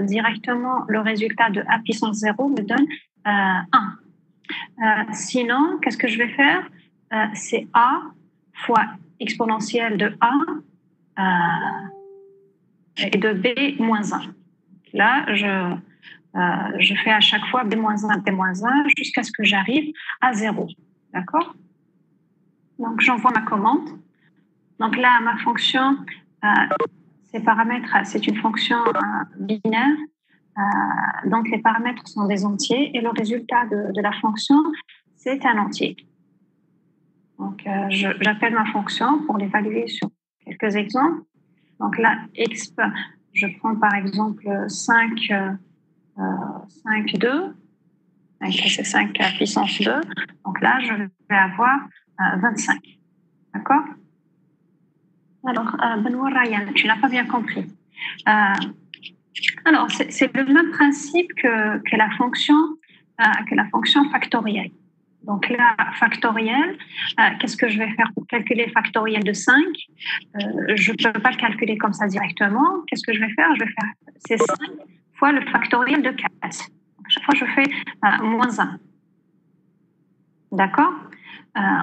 directement, le résultat de a puissance 0 me donne 1. Sinon, qu'est-ce que je vais faire? C'est a fois exponentielle de a et de b moins 1. Là, je fais à chaque fois b moins 1, b moins 1, jusqu'à ce que j'arrive à 0. D'accord? Donc, j'envoie ma commande. Donc là, ma fonction, ces paramètres, c'est une fonction binaire. Donc, les paramètres sont des entiers et le résultat de la fonction, c'est un entier. Donc, j'appelle ma fonction pour l'évaluer sur quelques exemples. Donc là, exp, je prends par exemple 5, 2. C'est 5 puissance 2. Donc là, je vais avoir 25. D'accord? Alors, Benoît Ryan, tu n'as pas bien compris. Alors, c'est le même principe que la fonction factorielle. Donc là, factoriel, qu'est-ce que je vais faire pour calculer factoriel de 5? Je ne peux pas le calculer comme ça directement. Qu'est-ce que je vais faire? Je vais faire c'est 5 fois le factoriel de 4. Donc, chaque fois, je fais moins 1. D'accord?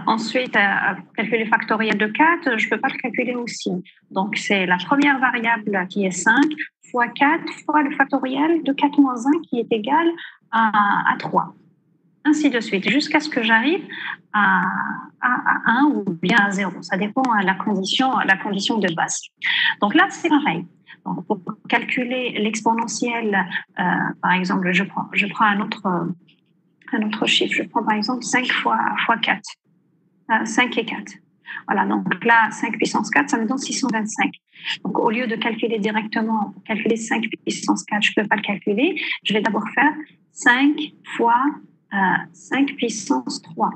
Ensuite, pour calculer le factoriel de 4, je ne peux pas le calculer aussi. Donc, c'est la première variable qui est 5 fois 4 fois le factoriel de 4 moins 1 qui est égal à 3. Ainsi de suite, jusqu'à ce que j'arrive à 1 ou bien à 0. Ça dépend de la condition de base. Donc là, c'est pareil. Donc, pour calculer l'exponentielle, par exemple, je prends un autre chiffre. Je prends par exemple 5 fois 4. 5 et 4. Voilà, donc là, 5 puissance 4, ça me donne 625. Donc, au lieu de calculer directement, pour calculer 5 puissance 4, je ne peux pas le calculer. Je vais d'abord faire 5 fois 5 puissance 3.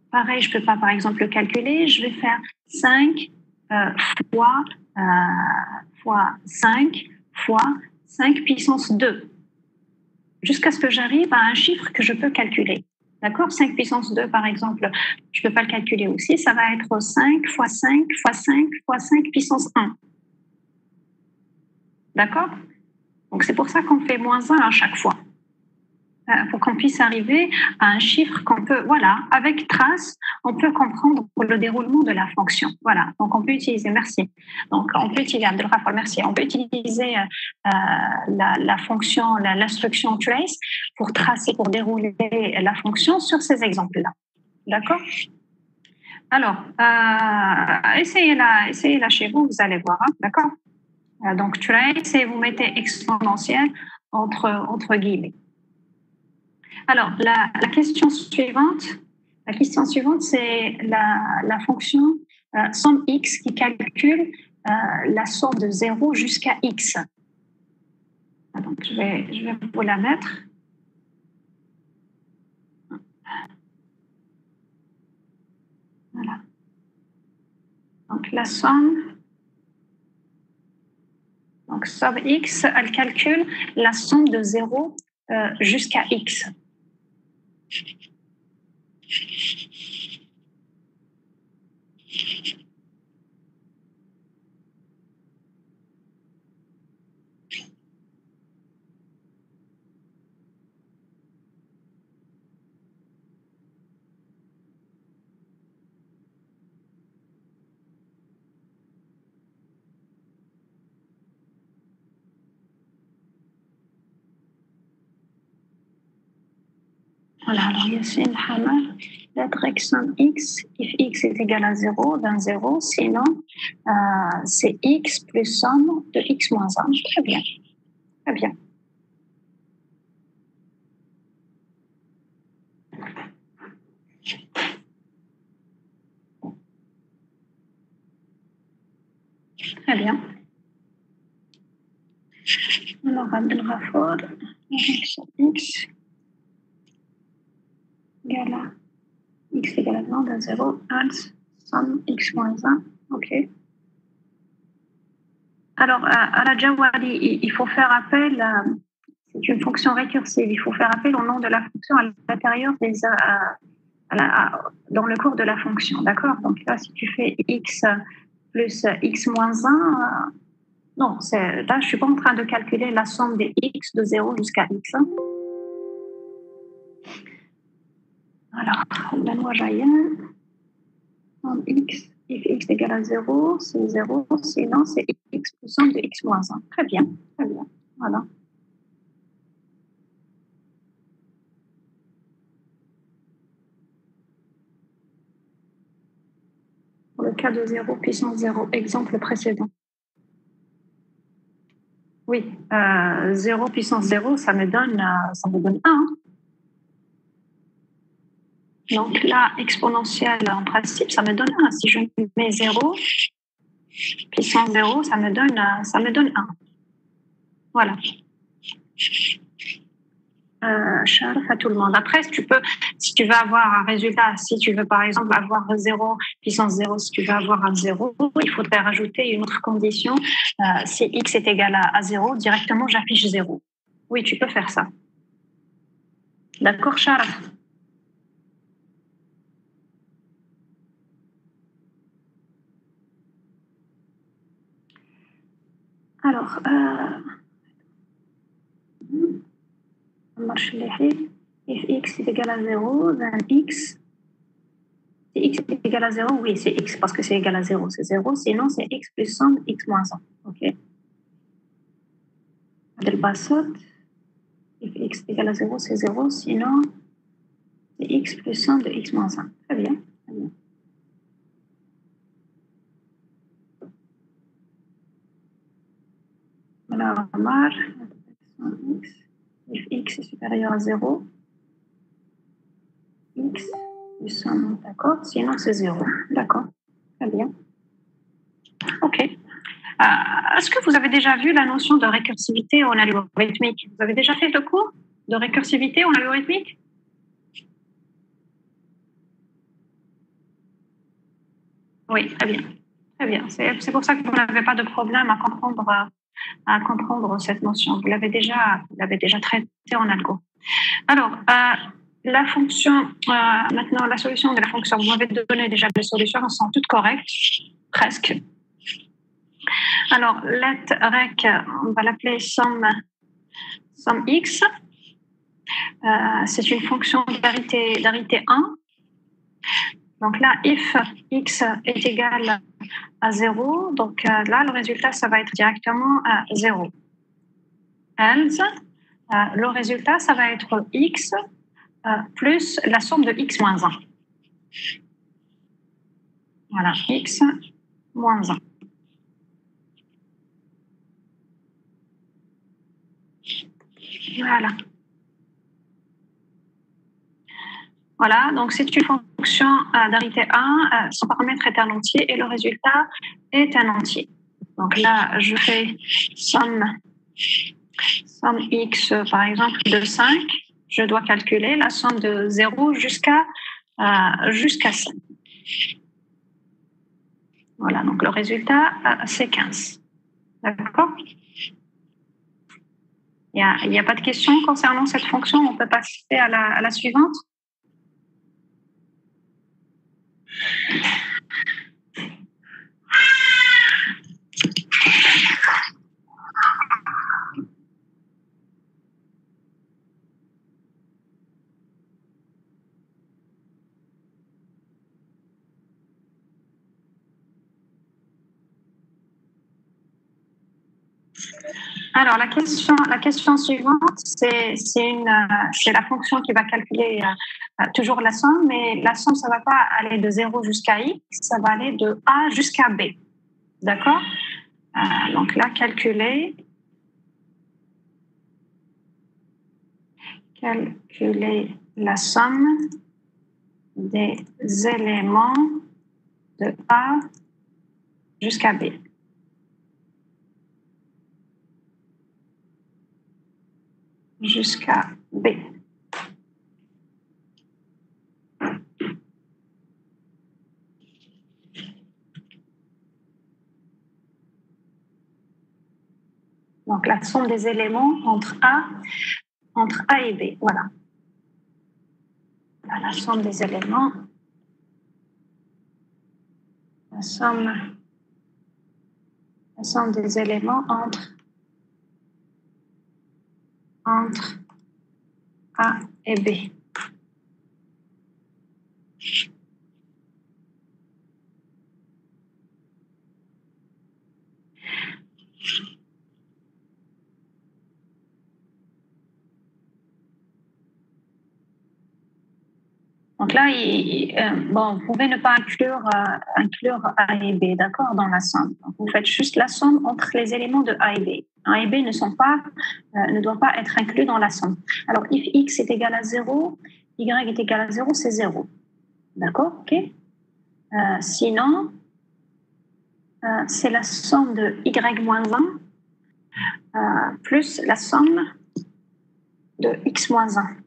Pareil, je ne peux pas, par exemple, le calculer. Je vais faire 5 fois 5 fois 5 puissance 2. Jusqu'à ce que j'arrive à un chiffre que je peux calculer. D'accord? 5 puissance 2, par exemple, je ne peux pas le calculer aussi. Ça va être 5 fois 5 fois 5 fois 5 puissance 1. D'accord? Donc, c'est pour ça qu'on fait moins 1 à chaque fois. Pour qu'on puisse arriver à un chiffre qu'on peut, voilà, avec trace, on peut comprendre le déroulement de la fonction. Voilà, donc on peut utiliser, merci. Donc on peut utiliser, merci. On peut utiliser la fonction, l'instruction trace pour tracer, pour dérouler la fonction sur ces exemples-là. D'accord? Alors, essayez-la chez vous, vous allez voir, hein, d'accord? Donc trace et vous mettez exponentielle entre guillemets. Alors, la question suivante, c'est la fonction somme x qui calcule la somme de 0 jusqu'à x. Donc, je vais vous la mettre. Voilà. Donc, la somme Donc, somme x, elle calcule la somme de 0 jusqu'à x. Voilà, alors Yassine Hamad, lettre x somme x, if x est égal à 0, ben 0, sinon c'est x plus somme de x moins 1. Très bien, très bien. Très bien. Alors, Abdelghafour, x égale à x égale à 0, 0, als somme x moins 1. OK. Alors, à la Jawali, il faut faire appel à... C'est une fonction récursive. Il faut faire appel au nom de la fonction à l'intérieur dans le cours de la fonction. D'accord? Donc là, si tu fais x plus x moins 1, non, là, je ne suis pas en train de calculer la somme des x de 0 jusqu'à x. Alors, la loi Jayen, somme x, if x égale à 0, c'est 0, sinon c'est x plus somme de x moins 1. Très bien, très bien. Voilà. Pour le cas de 0 puissance 0, exemple précédent. Oui, 0 puissance 0, ça me donne 1. Donc là, exponentielle, en principe, ça me donne 1. Si je mets 0, puissance 0, ça me donne 1. Voilà. Charles à tout le monde. Après, si tu veux avoir un résultat, si tu veux par exemple avoir 0, puissance 0, si tu veux avoir un 0, il faudrait rajouter une autre condition. Si x est égal à 0, directement j'affiche 0. Oui, tu peux faire ça. D'accord, Charles? Alors, if x est égal à 0, then x, si x est égal à 0, oui, c'est x, parce que c'est égal à 0, c'est 0, sinon c'est x plus somme x moins 1. OK. Abdelbasot, if x est égal à 0, c'est 0, sinon c'est x plus somme de x moins 1. Très bien, très bien. Alors, Omar, if x est supérieur à 0, x plus somme, d'accord, sinon c'est 0. D'accord, très bien. OK. Est-ce que vous avez déjà vu la notion de récursivité en algorithmique? Vous avez déjà fait le cours de récursivité en algorithmique? Oui, très bien. Très bien. C'est pour ça que vous n'avez pas de problème à comprendre cette notion. Vous l'avez déjà traitée en algo. Alors, la fonction, maintenant, la solution de la fonction, vous m'avez donné déjà des solutions, elles sont toutes correctes, presque. Alors, let rec, on va l'appeler somme x. C'est une fonction d'arité 1. Donc là, if x est égal à 0, donc là, le résultat, ça va être directement à 0. Else, le résultat, ça va être x plus la somme de x moins 1. Voilà, x moins 1. Voilà. Voilà, donc c'est une fonction d'arité 1, son paramètre est un entier et le résultat est un entier. Donc là, je fais somme x, par exemple, de 5. Je dois calculer la somme de 0 jusqu'à 5. Voilà, donc le résultat, c'est 15. D'accord? Il y a pas de question concernant cette fonction. On peut passer à la suivante. Alors, la question suivante, c'est la fonction qui va calculer toujours la somme, mais la somme, ça ne va pas aller de 0 jusqu'à x, ça va aller de a jusqu'à b. D'accord? Donc là, calculer la somme des éléments de a jusqu'à b. Jusqu'à B. Donc la somme des éléments entre A et B. Voilà. La somme des éléments. La somme des éléments entre A et B. Donc là, bon, vous pouvez ne pas inclure A et B, d'accord, dans la somme. Donc vous faites juste la somme entre les éléments de A et B. A et B ne doivent pas être inclus dans la somme. Alors, if x est égal à 0, y est égal à 0, c'est 0. D'accord, ok. Sinon, c'est la somme de y moins 1 plus la somme de x moins 1.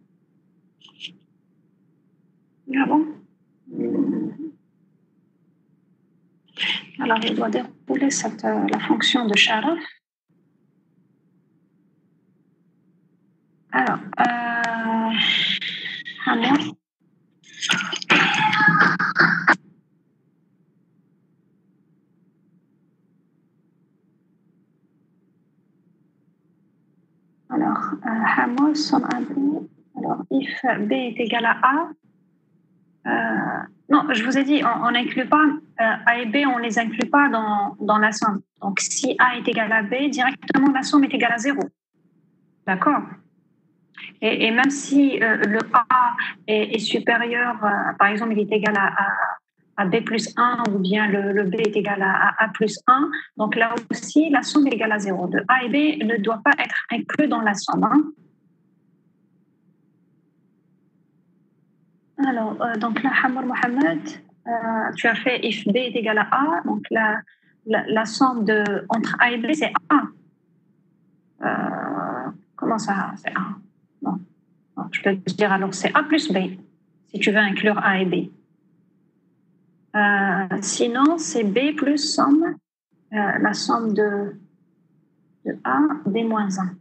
Ah bon? Alors, je dois dérouler la fonction de Sharaf. Alors, alors, Hamol somme A B. Alors, if B est égal à A. Non, je vous ai dit, on n'inclut pas A et B, on ne les inclut pas dans la somme. Donc, si A est égal à B, directement la somme est égale à 0. D'accord? Et même si le A est supérieur, par exemple, il est égal à B plus 1, ou bien le B est égal à A plus 1, donc là aussi, la somme est égale à 0. De A et B ne doit pas être inclus dans la somme. Hein. Alors, donc là, Hamar Mohamed, tu as fait if B est égal à A, donc la somme entre A et B, c'est A. Comment ça, c'est A? Non. Je peux te dire alors c'est A plus B, si tu veux inclure A et B. Sinon, c'est B plus somme, la somme de A, B moins 1.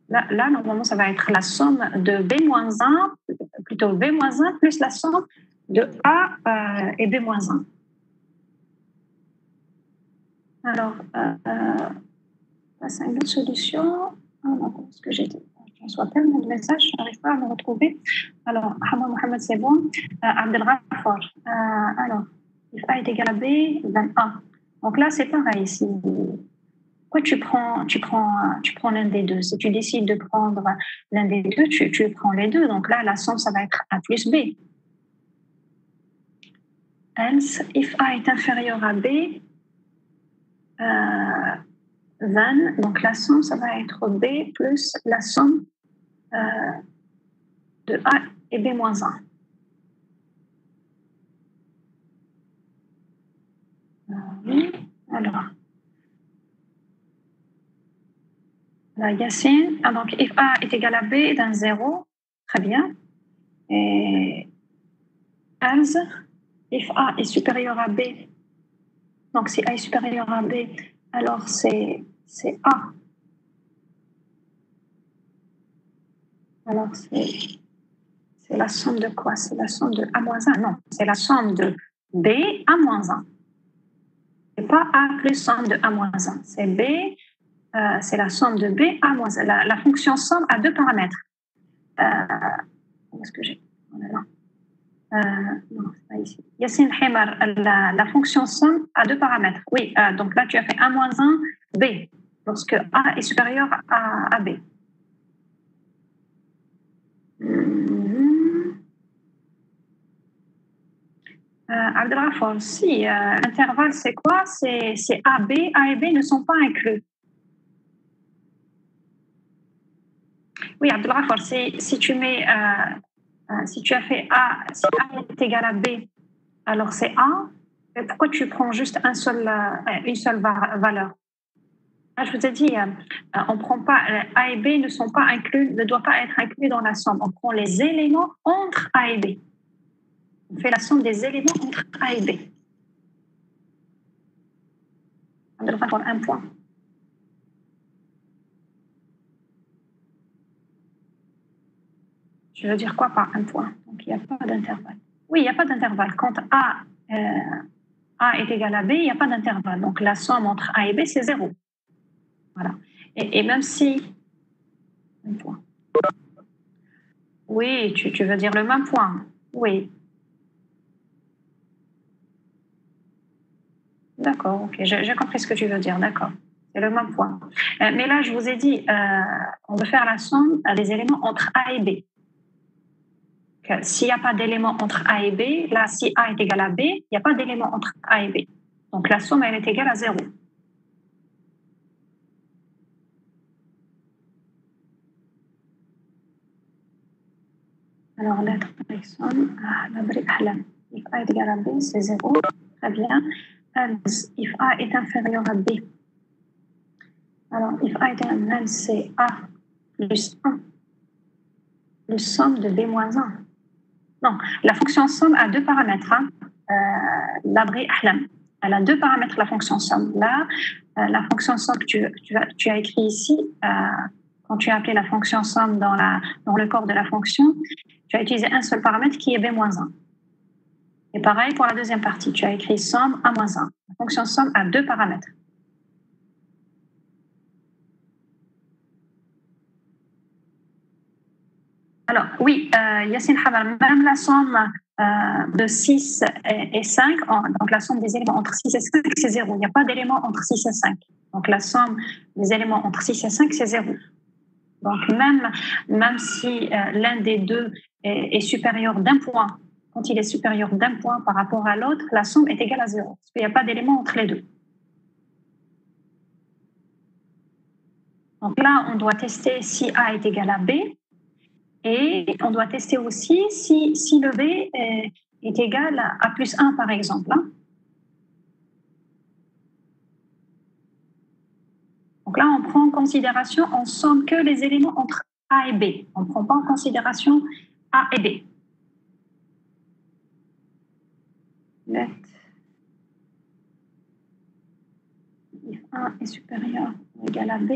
Là, normalement, ça va être la somme de B moins 1, plutôt B moins 1 plus la somme de A et B moins 1. Alors, c'est une autre solution. Ce que j'ai dit. Je reçois tellement de messages, je n'arrive pas à me retrouver. Alors, Hamad Mohamed, c'est bon. Abdelghafar. Alors, if A est égal à B, ben A. Donc là, c'est pareil. Pourquoi tu prends l'un des deux? Si tu décides de prendre l'un des deux, tu prends les deux. Donc là, la somme, ça va être A plus B. Else, if A est inférieur à B, then, donc la somme, ça va être B plus la somme de A et B moins 1. Oui, alors. Yacine, donc if A est égal à B d'un 0, très bien. Et else, if A est supérieur à B, donc si A est supérieur à B, Alors, c'est A. Alors, c'est la somme de quoi? C'est la somme de A-1? Non, c'est la somme de B A-1. C'est pas A plus somme de A-1. C'est B, c'est la somme de B A-1. La fonction somme a deux paramètres. Où est-ce que j'ai? Non, c'est pas ici. Yassine Hemar, la fonction somme a deux paramètres. Oui, donc là, tu as fait A-1 B, lorsque A est supérieur à B. Abdelrahman, si, intervalle, c'est quoi? C'est AB. A et B ne sont pas inclus. Oui, Abdelrahman, si tu mets, si tu as fait A, si A est égal à B, alors c'est A. Mais pourquoi tu prends juste une seule valeur? Là, je vous ai dit, on prend pas, A et B ne sont pas inclus, ne doivent pas être inclus dans la somme. On prend les éléments entre A et B. On fait la somme des éléments entre A et B. On devrait avoir un point. Je veux dire quoi par un point? Donc, il n'y a pas d'intervalle. Oui, il n'y a pas d'intervalle. Quand A est égal à B, il n'y a pas d'intervalle. Donc, la somme entre A et B, c'est 0. Voilà. Et même si... Un point. Oui, tu veux dire le même point. Oui. D'accord, ok. J'ai compris ce que tu veux dire. D'accord. C'est le même point. Mais là, je vous ai dit, on veut faire la somme des éléments entre A et B. S'il n'y a pas d'élément entre A et B, là, si A est égal à B, il n'y a pas d'élément entre A et B. Donc, la somme, elle est égale à 0. Alors, lettre avec somme, la brique ahlam. If A est égal à B, c'est 0. Très bien. Else, if A est inférieur à B. Alors, if A est égal à B, c'est A plus 1 plus somme de B moins 1. Non, la fonction somme a deux paramètres. Hein. La brique ahlam. Elle a deux paramètres, la fonction somme. Là, la fonction somme que tu as écrit ici, quand tu as appelé la fonction somme dans le corps de la fonction, tu as utilisé un seul paramètre qui est B-1. Et pareil pour la deuxième partie, tu as écrit somme A-1. La fonction somme a deux paramètres. Alors, oui, Yassine Hamar, même la somme de 6 et 5, donc la somme des éléments entre 6 et 5, c'est 0. Il n'y a pas d'élément entre 6 et 5. Donc, la somme des éléments entre 6 et 5, c'est 0. Donc, même si l'un des deux est supérieur d'un point, quand il est supérieur d'un point par rapport à l'autre, la somme est égale à 0. Parce qu'il n'y a pas d'élément entre les deux. Donc là, on doit tester si A est égal à B. Et on doit tester aussi si le B est égal à plus 1, par exemple. Hein. Donc là, on prend en considération, on somme que les éléments entre A et B. On ne prend pas en considération A et B. Let if A est supérieur ou égal à B.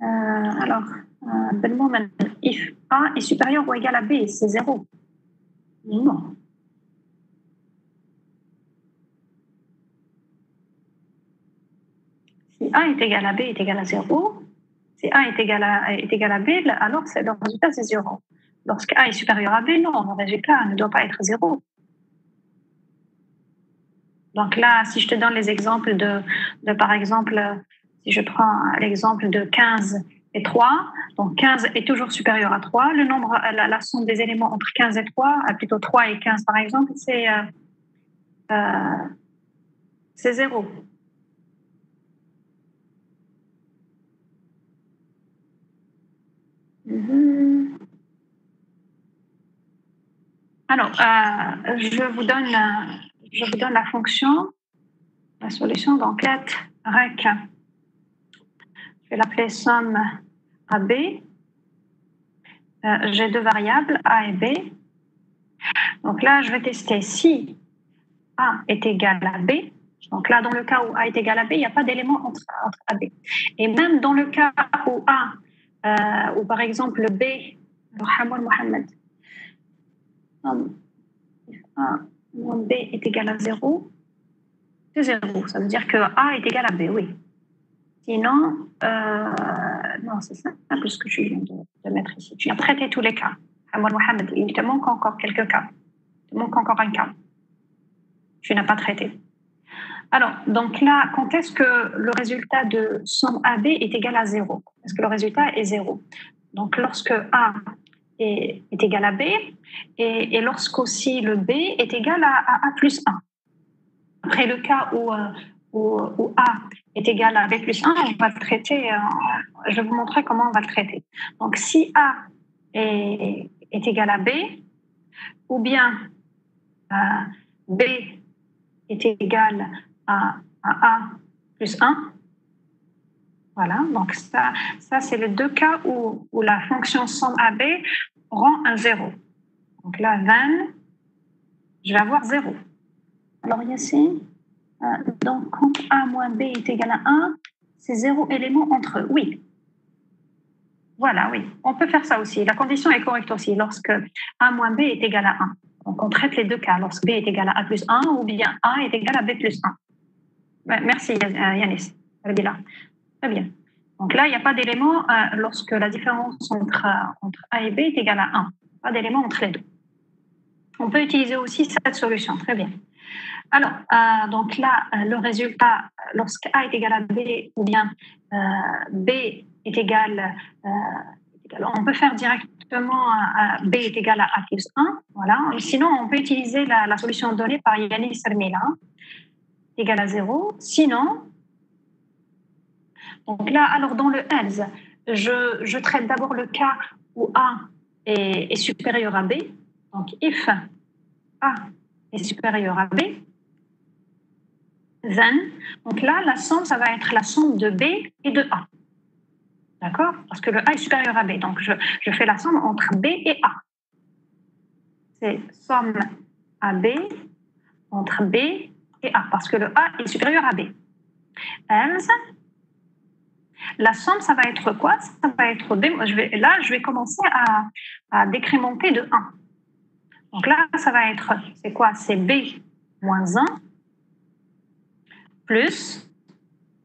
Alors, le moment, if A est supérieur ou égal à B, c'est 0. Non. Si A est égal à B est égal à 0, si A est égal à B, alors le résultat c'est 0. Lorsque A est supérieur à B, non, le résultat ne doit pas être 0. Donc là, si je te donne les exemples de par exemple, si je prends l'exemple de 15 et 3, donc 15 est toujours supérieur à 3. Le nombre, la somme des éléments entre 15 et 3, plutôt 3 et 15 par exemple, c'est 0. Alors, je vous donne la fonction, la solution. Donc, let rec, je vais l'appeler somme AB. J'ai deux variables, A et B. Donc là, je vais tester si A est égal à B. Donc là, dans le cas où A est égal à B, il n'y a pas d'élément entre A et B. Et même dans le cas où où par exemple B, Mohamed, A moins B est égal à 0, c'est 0. Ça veut dire que A est égal à B, oui. Sinon, non, c'est simple ce que tu viens de mettre ici. Tu as traité tous les cas. Mohamed, il te manque encore quelques cas. Il te manque encore un cas. Tu n'as pas traité. Alors, donc là, quand est-ce que le résultat de somme AB est égal à 0? Est-ce que le résultat est 0? Donc, lorsque A est égal à B et lorsqu'aussi le B est égal à A plus 1. Après le cas où A est égal à B plus 1, on va le traiter, je vais vous montrer comment on va le traiter. Donc, si A est égal à B, ou bien B est égal à A plus 1, voilà, donc ça c'est les deux cas où la fonction somme AB rend un 0. Donc là, 20, je vais avoir 0. Alors ici, donc quand A moins B est égal à 1, c'est 0 élément entre eux. Oui. Voilà, oui. On peut faire ça aussi. La condition est correcte aussi lorsque A moins B est égal à 1. Donc on traite les deux cas, lorsque B est égal à A plus 1 ou bien A est égal à B plus 1. Merci Yanis. Très bien. Donc là, il n'y a pas d'élément lorsque la différence entre A et B est égale à 1. Pas d'élément entre les deux. On peut utiliser aussi cette solution. Très bien. Alors, donc là, le résultat, lorsque A est égal à B ou bien B est égal, on peut faire directement B est égal à A plus 1. Voilà. Sinon, on peut utiliser la solution donnée par Yanis Sermila, égale à 0. Sinon, donc là, alors dans le else, je traite d'abord le cas où A est supérieur à B. Donc, if A est supérieur à B, then, donc là, la somme, ça va être la somme de B et de A. D'accord? Parce que le A est supérieur à B. Donc, je fais la somme entre B et A. C'est somme AB entre B et A, parce que le A est supérieur à B. Else, la somme, ça va être quoi? Ça va être B. Je vais commencer à décrémenter de 1. Donc là, ça va être, c'est quoi? C'est B moins 1 plus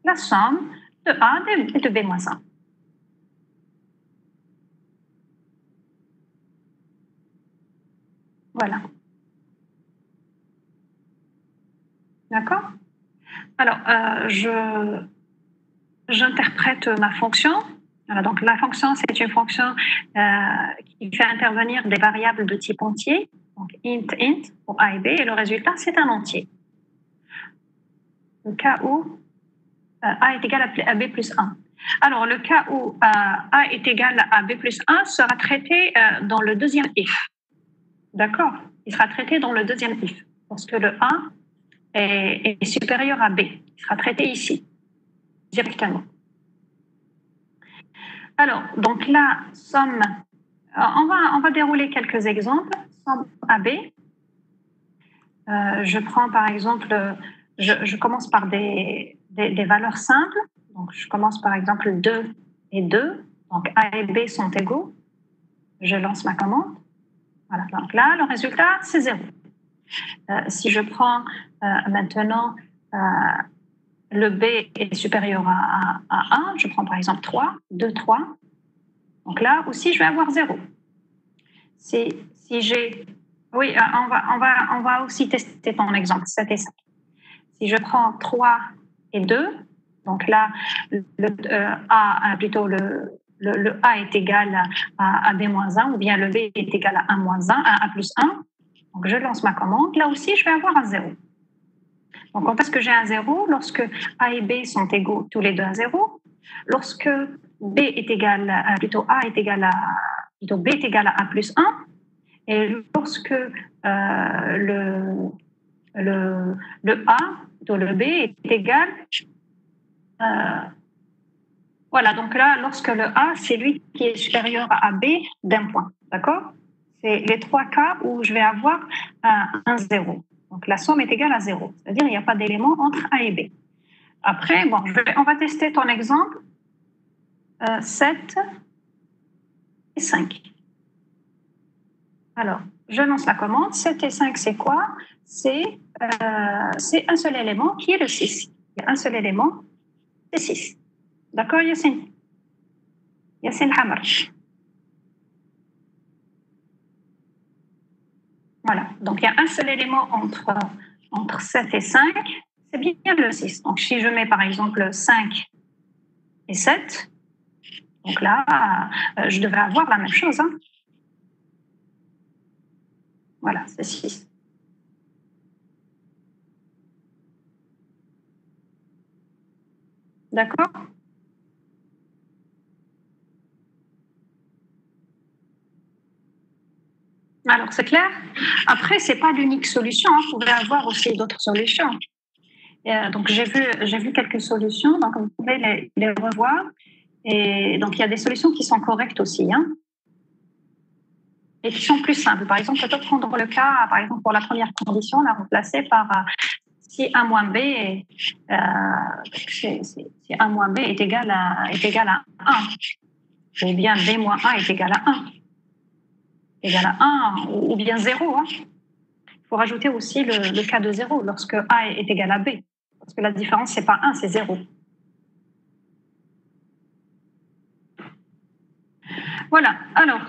la somme de A et de B moins 1. Voilà. D'accord? Alors, j'interprète ma fonction. Voilà, donc la fonction, c'est une fonction qui fait intervenir des variables de type entier, donc int pour A et B, et le résultat, c'est un entier. Le cas où A est égal à B plus 1. Alors, le cas où A est égal à B plus 1 sera traité dans le deuxième if. D'accord? Il sera traité dans le deuxième if, parce que le A est supérieur à B. Il sera traité ici, directement. Alors, donc là, somme, on va dérouler quelques exemples. Somme AB. Je prends par exemple, je commence par des valeurs simples. Donc, je commence par exemple 2 et 2. Donc, A et B sont égaux. Je lance ma commande. Voilà. Donc là, le résultat, c'est 0. Si je prends maintenant le B est supérieur à 1, je prends par exemple 3, 2, 3. Donc là aussi, je vais avoir 0. Si j'ai... Oui, on va aussi tester ton exemple, 7 et 5. Si je prends 3 et 2, donc là, plutôt le A est égal à B-1 ou bien le B est égal à 1-1, à A plus 1. Donc, je lance ma commande. Là aussi, je vais avoir un 0. Donc, quand est-ce que j'ai un 0? Lorsque A et B sont égaux tous les deux à 0. Lorsque B est égal à, plutôt A est égal à, plutôt B est égal à A plus 1. Et lorsque le A, plutôt le B est égal... voilà, donc là, lorsque le A, c'est lui qui est supérieur à B d'un point. D'accord? C'est les trois cas où je vais avoir un 0. Donc Donc, la somme est égale à 0. C'est-à-dire qu'il n'y a pas d'élément entre A et B. Après, bon, on va tester ton exemple. 7 et 5. Alors, je lance la commande. 7 et 5, c'est quoi? C'est un seul élément qui est le 6. Il y a un seul élément, c'est 6. D'accord, Yassine? Yassine Hamarch. Voilà, donc il y a un seul élément entre 7 et 5, c'est bien le 6. Donc si je mets par exemple 5 et 7, donc là, je devrais avoir la même chose. Hein. Voilà, c'est 6. D'accord? Alors, c'est clair. Après, ce n'est pas l'unique solution. Hein. Vous pouvez avoir aussi d'autres solutions. Donc, j'ai vu quelques solutions. Donc, vous pouvez les revoir. Et donc, il y a des solutions qui sont correctes aussi. Hein. Et qui sont plus simples. Par exemple, on peut prendre le cas, par exemple, pour la première condition, la remplacer par si A moins B si A moins B est égal à 1, ou bien B moins A est égal à 1, ou bien 0. Hein. Il faut rajouter aussi le cas de 0 lorsque A est égal à B. Parce que la différence, ce n'est pas 1, c'est 0. Voilà. Alors,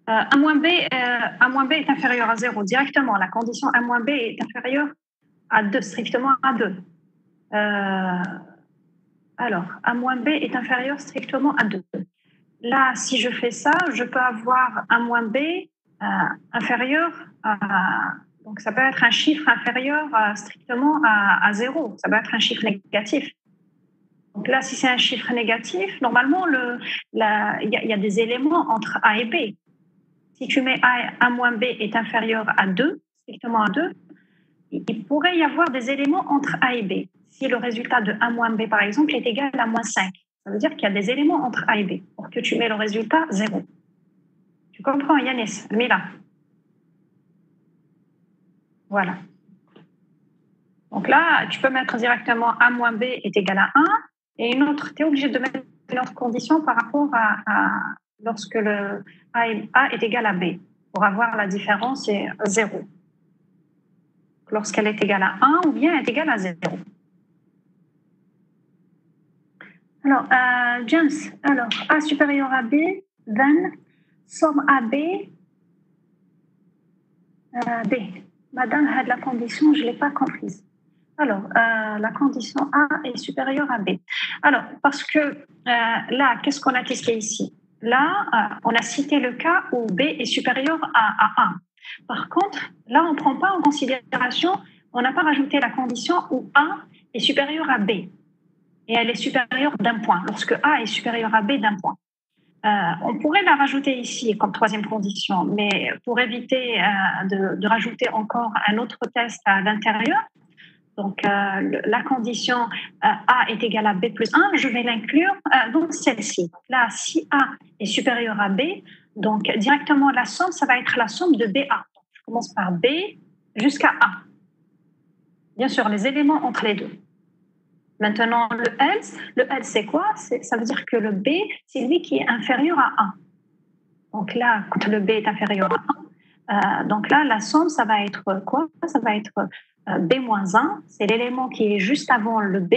A moins B est inférieur à 0 directement. La condition A moins B est inférieure à 2, strictement à 2. Alors, A moins B est inférieur strictement à 2. Là, si je fais ça, je peux avoir A moins B inférieur à... Donc, ça peut être un chiffre inférieur strictement à 0. Ça peut être un chiffre négatif. Donc là, si c'est un chiffre négatif, normalement, il y a des éléments entre A et B. Si tu mets A moins B est inférieur à 2, strictement à 2, il pourrait y avoir des éléments entre A et B. Si le résultat de A moins B, par exemple, est égal à moins 5, ça veut dire qu'il y a des éléments entre A et B pour que tu mets le résultat 0. Tu comprends, Yanis, Mila? Voilà. Donc là, tu peux mettre directement A moins B est égal à 1 et une autre, tu es obligé de mettre une autre condition par rapport à lorsque le A est égal à B pour avoir la différence c'est 0. Lorsqu'elle est égale à 1 ou bien est égale à 0. Alors, James, alors A supérieur à B, then somme AB, B. Madame, la condition, je ne l'ai pas comprise. Alors, la condition A est supérieure à B. Alors, parce que là, qu'est-ce qu'on a testé ici? Là, on a cité le cas où B est supérieur à 1. Par contre, là, on ne prend pas en considération, on n'a pas rajouté la condition où A est supérieur à B. Et elle est supérieure d'un point, lorsque A est supérieur à B d'un point. On pourrait la rajouter ici comme troisième condition, mais pour éviter de rajouter encore un autre test à l'intérieur, donc la condition A est égale à B plus 1, je vais l'inclure dans celle-ci. Là, si A est supérieur à B, donc directement la somme, ça va être la somme de BA. Donc, je commence par B jusqu'à A. Bien sûr, les éléments entre les deux. Maintenant, le else, c'est quoi? Ça veut dire que le B, c'est lui qui est inférieur à 1. Donc là, quand le B est inférieur à 1, donc là, la somme, ça va être quoi? Ça va être B moins 1, c'est l'élément qui est juste avant le B,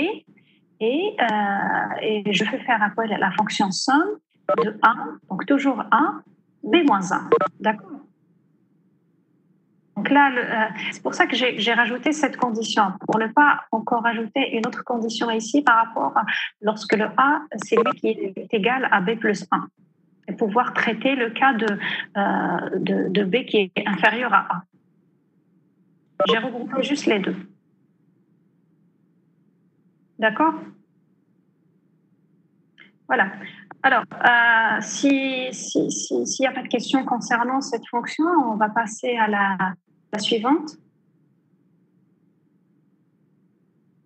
et je vais faire appel à la fonction somme de 1, donc toujours 1, B moins 1. D'accord? Donc là, c'est pour ça que j'ai rajouté cette condition, pour ne pas encore rajouter une autre condition ici par rapport à lorsque le A, c'est lui qui est égal à B plus 1. Et pouvoir traiter le cas de B qui est inférieur à A. J'ai regroupé juste les deux. D'accord? Voilà. Alors, s'il n'y a pas de questions concernant cette fonction, on va passer à la suivante.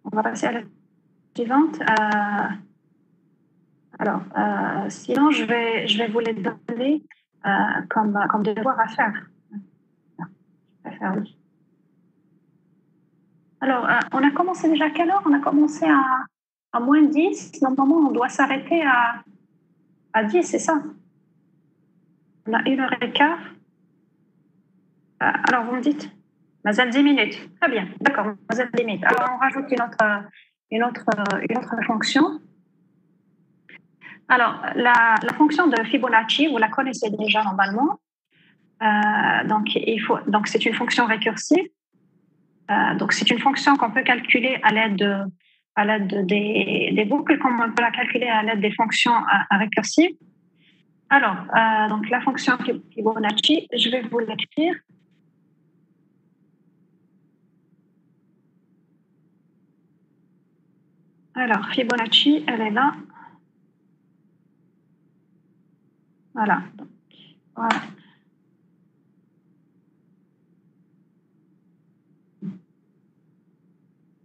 On va passer à la suivante. Alors, sinon, je vais vous les donner comme devoir à faire. Faire oui. Alors, on a commencé déjà à quelle heure? On a commencé à moins 10. Normalement, on doit s'arrêter à 10, c'est ça? On a 1 heure et quart. Alors, vous me dites? Mazel 10 minutes. Très bien, d'accord, Mazel 10 minutes. Alors, on rajoute une autre fonction. Alors, la fonction de Fibonacci, vous la connaissez déjà normalement. Donc, c'est une fonction récursive. Donc, c'est une fonction qu'on peut calculer à l'aide des boucles, comme on peut la calculer à l'aide des fonctions récursives. Alors, donc la fonction Fibonacci, je vais vous l'écrire. Alors, Fibonacci, elle est là. Voilà. Donc, voilà.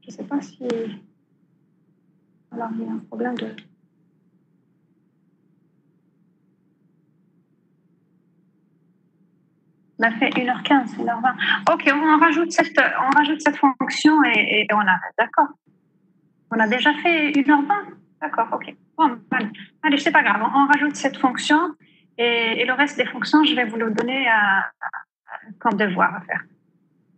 Je ne sais pas si... Alors, il y a un problème de... On a fait 1h15, 1h20. Ok, on rajoute cette fonction et on arrête, d'accord. On a déjà fait 1h20. D'accord, ok. Bon, allez, c'est pas grave. On rajoute cette fonction et le reste des fonctions, je vais vous le donner comme devoir à faire.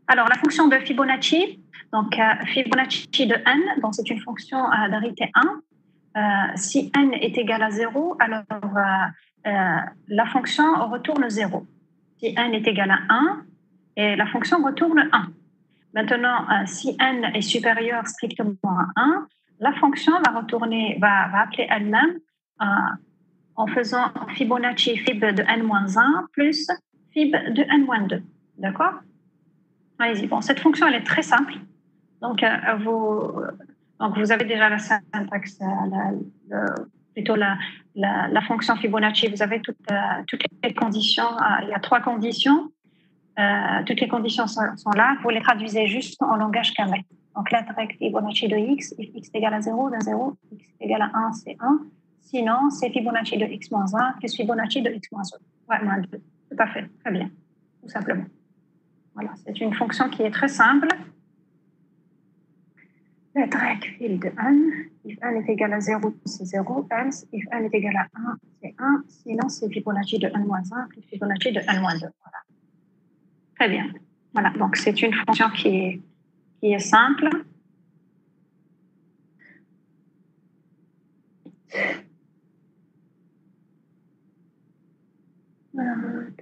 Alors, la fonction de Fibonacci, donc Fibonacci de n, donc c'est une fonction d'arité 1. Si n est égal à 0, alors la fonction retourne 0. Si n est égal à 1, et la fonction retourne 1. Maintenant, si n est supérieur strictement à 1, la fonction va appeler elle-même en faisant Fibonacci fib de n-1 plus fib de n-2. D'accord? Allez-y. Bon, cette fonction, elle est très simple. Donc, vous avez déjà la syntaxe, plutôt la fonction Fibonacci. Vous avez toutes les conditions. Il y a 3 conditions. Toutes les conditions sont là. Vous les traduisez juste en langage carré. Donc, la règle Fibonacci de x, if x est égal à 0, d'un 0, x est égal à 1, c'est 1. Sinon, c'est Fibonacci de x moins 1 plus Fibonacci de x moins 2. Ouais, moins 2. Tout à fait. Très bien. Tout simplement. Voilà. C'est une fonction qui est très simple. La règle fil de n. If n est égal à 0, c'est 0. Else, if n est égal à 1, c'est 1. Sinon, c'est Fibonacci de n moins 1 plus Fibonacci de n moins 2. Voilà. Très bien. Voilà, donc c'est une fonction qui est simple.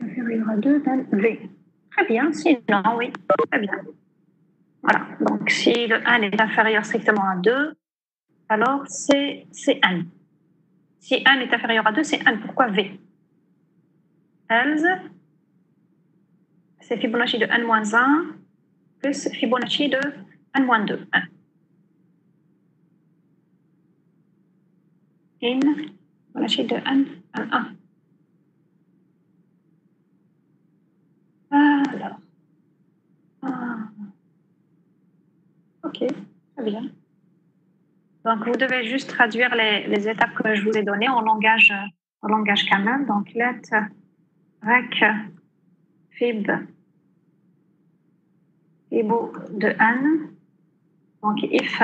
Inférieur à 2, then V. Très bien, sinon, oui, très bien. Voilà, donc si le n est inférieur strictement à 2, alors c'est n. Si n est inférieur à 2, c'est n. Pourquoi V? Else, c'est Fibonacci de n-1 plus Fibonacci de n-2. In Fibonacci de n1. Alors. Ok, très bien. Donc, vous devez juste traduire les étapes que je vous ai données en langage canon. Donc, let rec fib fibo de n. Donc, if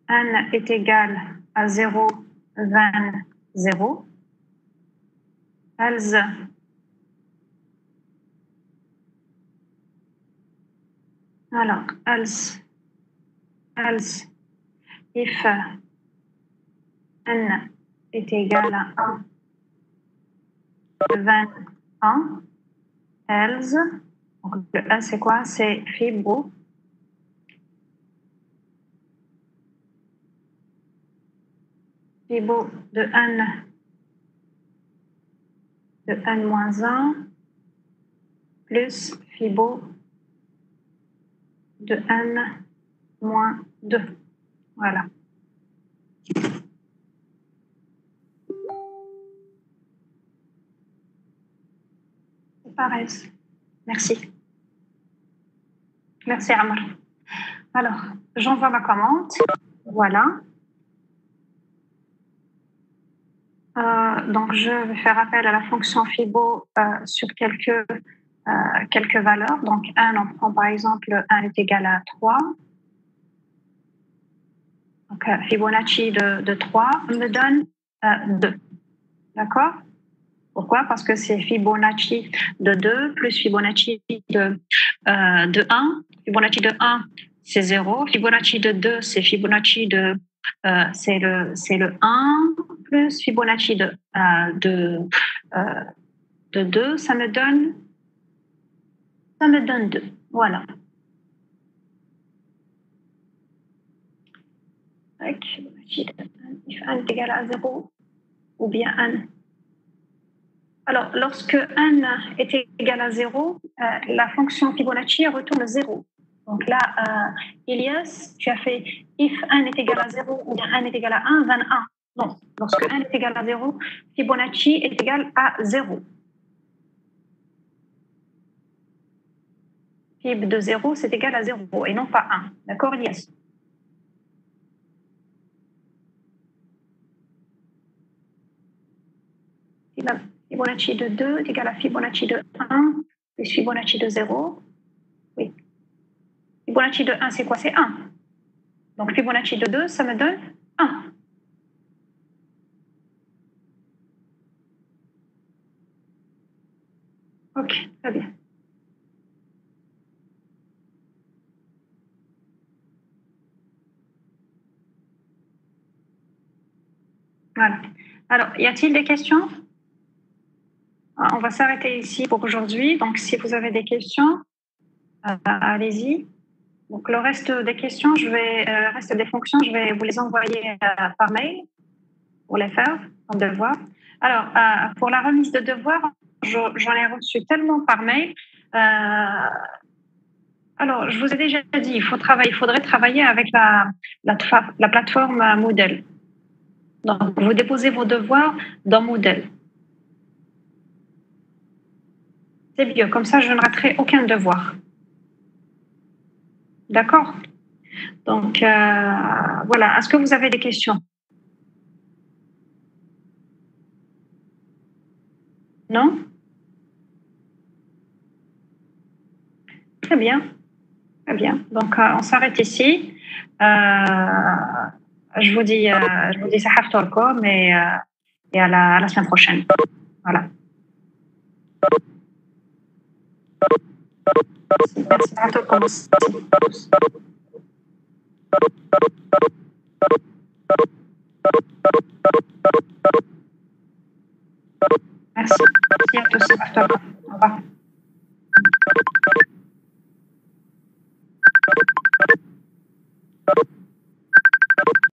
n est égal à 0, 20, 0. Else if n est égal à 1, 20, 1. Else, donc le n c'est quoi? C'est fibo de n moins 1 plus fibo de n moins 2. Voilà. C'est pareil. Merci. Merci, Amr. Alors, j'envoie ma commande. Voilà. Donc, je vais faire appel à la fonction Fibo sur quelques quelques valeurs. Donc, 1, on prend par exemple 1 est égal à 3. Donc, Fibonacci de 3 me donne 2. D'accord? Pourquoi? Parce que c'est Fibonacci de 2 plus Fibonacci de 1. Fibonacci de 1, c'est 0. Fibonacci de 2, c'est Fibonacci de c'est le 1 plus Fibonacci de 2, ça me donne 2. Voilà. Fibonacci de 1, if 1 est égal à 0 ou bien 1. Alors, lorsque 1 est égal à 0, la fonction Fibonacci retourne 0. Donc là, Elias, tu as fait if 1 est égal à 0 ou bien 1 est égal à 1, then 1. Non, lorsque 1 est égal à 0, Fibonacci est égal à 0. Fib de 0, c'est égal à 0 et non pas 1. D'accord, Elias? Fibonacci de 2 est égal à Fibonacci de 1 plus Fibonacci de 0. Oui. Fibonacci de 1, c'est quoi? C'est 1. Donc Fibonacci de 2, ça me donne 1. Ok, très bien. Voilà. Alors, y a-t-il des questions? On va s'arrêter ici pour aujourd'hui. Donc, si vous avez des questions, allez-y. Donc, le reste des questions, le reste des fonctions, je vais vous les envoyer par mail pour les faire en devoir. Alors, pour la remise de devoirs, j'en ai reçu tellement par mail. Alors, je vous ai déjà dit, il faudrait travailler avec la plateforme Moodle. Donc, vous déposez vos devoirs dans Moodle. C'est mieux, comme ça, je ne raterai aucun devoir. D'accord? Donc, voilà. Est-ce que vous avez des questions? Non? Très bien. Très bien. Donc, on s'arrête ici. Je vous dis Sahaf Torkom et à la semaine prochaine. Voilà. Merci. Sahaf Torkom. Merci. Merci à tous. Sahaf Torkom. Au revoir.